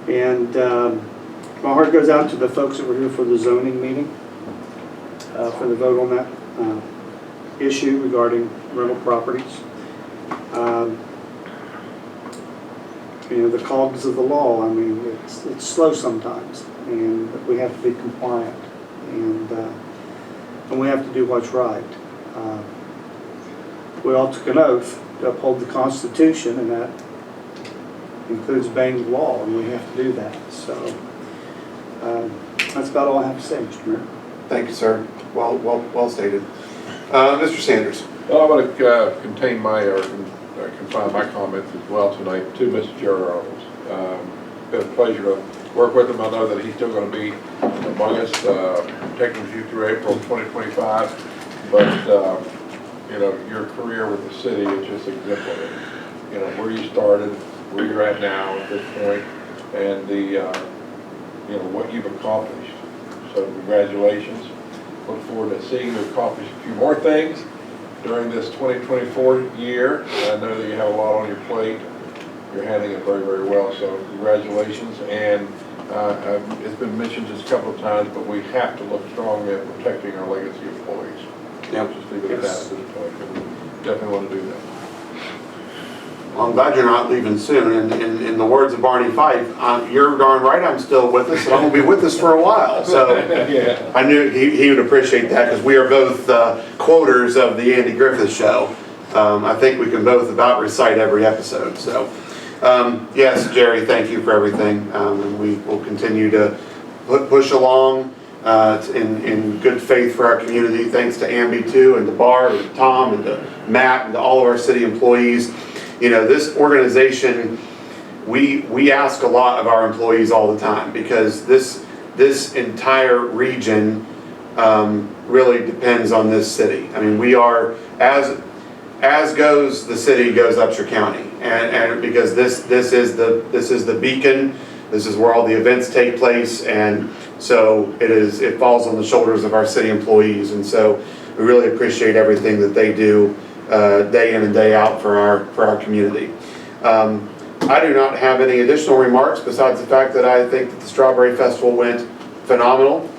And my heart goes out to the folks that were here for the zoning meeting, for the vote on that issue regarding rental properties. You know, the cogs of the law, I mean, it's slow sometimes, and we have to be compliant, and we have to do what's right. We all took an oath to uphold the Constitution, and that includes obeying the law, and we have to do that. So that's about all I have to say, Mr. Mayor. Thank you, sir. Well stated. Mr. Sanders. Well, I want to confine my comments as well tonight to Mr. Jerry Arnold. Been a pleasure to work with him. I know that he's still going to be among us, taking us through April 2025, but you know, your career with the city is just exemplary. You know, where you started, where you're at now at this point, and the, you know, what you've accomplished. So congratulations. Look forward to seeing you accomplish a few more things during this 2024 year. I know that you have a lot on your plate. You're handling it very, very well, so congratulations. And it's been mentioned just a couple of times, but we have to look strongly at protecting our legacy employees. Yep. Just leave it at that at this point. Definitely want to do that. Well, I'm glad you're not leaving soon. In the words of Barney Fife, you're darn right I'm still with us, and I'm going to be with us for a while. So Yeah. I knew he would appreciate that, because we are both quoters of the Andy Griffith Show. I think we can both about recite every episode. So yes, Jerry, thank you for everything. And we will continue to push along in good faith for our community. Thanks to Amby too, and to Barb, and to Tom, and to Matt, and to all of our city employees. You know, this organization, we ask a lot of our employees all the time, because this entire region really depends on this city. I mean, we are, as goes the city, goes Upshur County, and because this is the beacon. This is where all the events take place, and so it falls on the shoulders of our city employees, and so we really appreciate everything that they do day in and day out for our community. I do not have any additional remarks besides the fact that I think that the Strawberry Festival went phenomenal.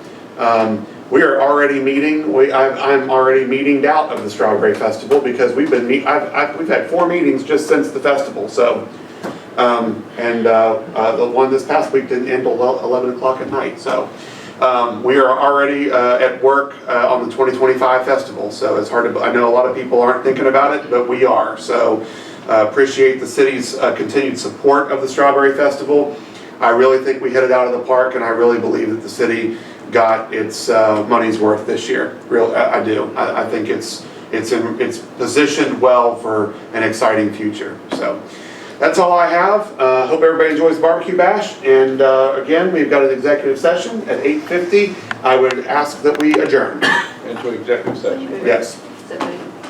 We are already meeting. I'm already meetinged out of the Strawberry Festival, because we've had 4 meetings just since the festival. So, the one this past week didn't end till 11 o'clock at night. So, We are already at work on the 2025 festival, so it's hard to, I know a lot of people aren't thinking about it, but we are. So appreciate the city's continued support of the Strawberry Festival. I really think we hit it out of the park, and I really believe that the city got its money's worth this year. I do. I think it's positioned well for an exciting future. So that's all I have. Hope everybody enjoys Barbecue Bash. And again, we've got an executive session at 8:50. I would ask that we adjourn. Into executive session. Yes.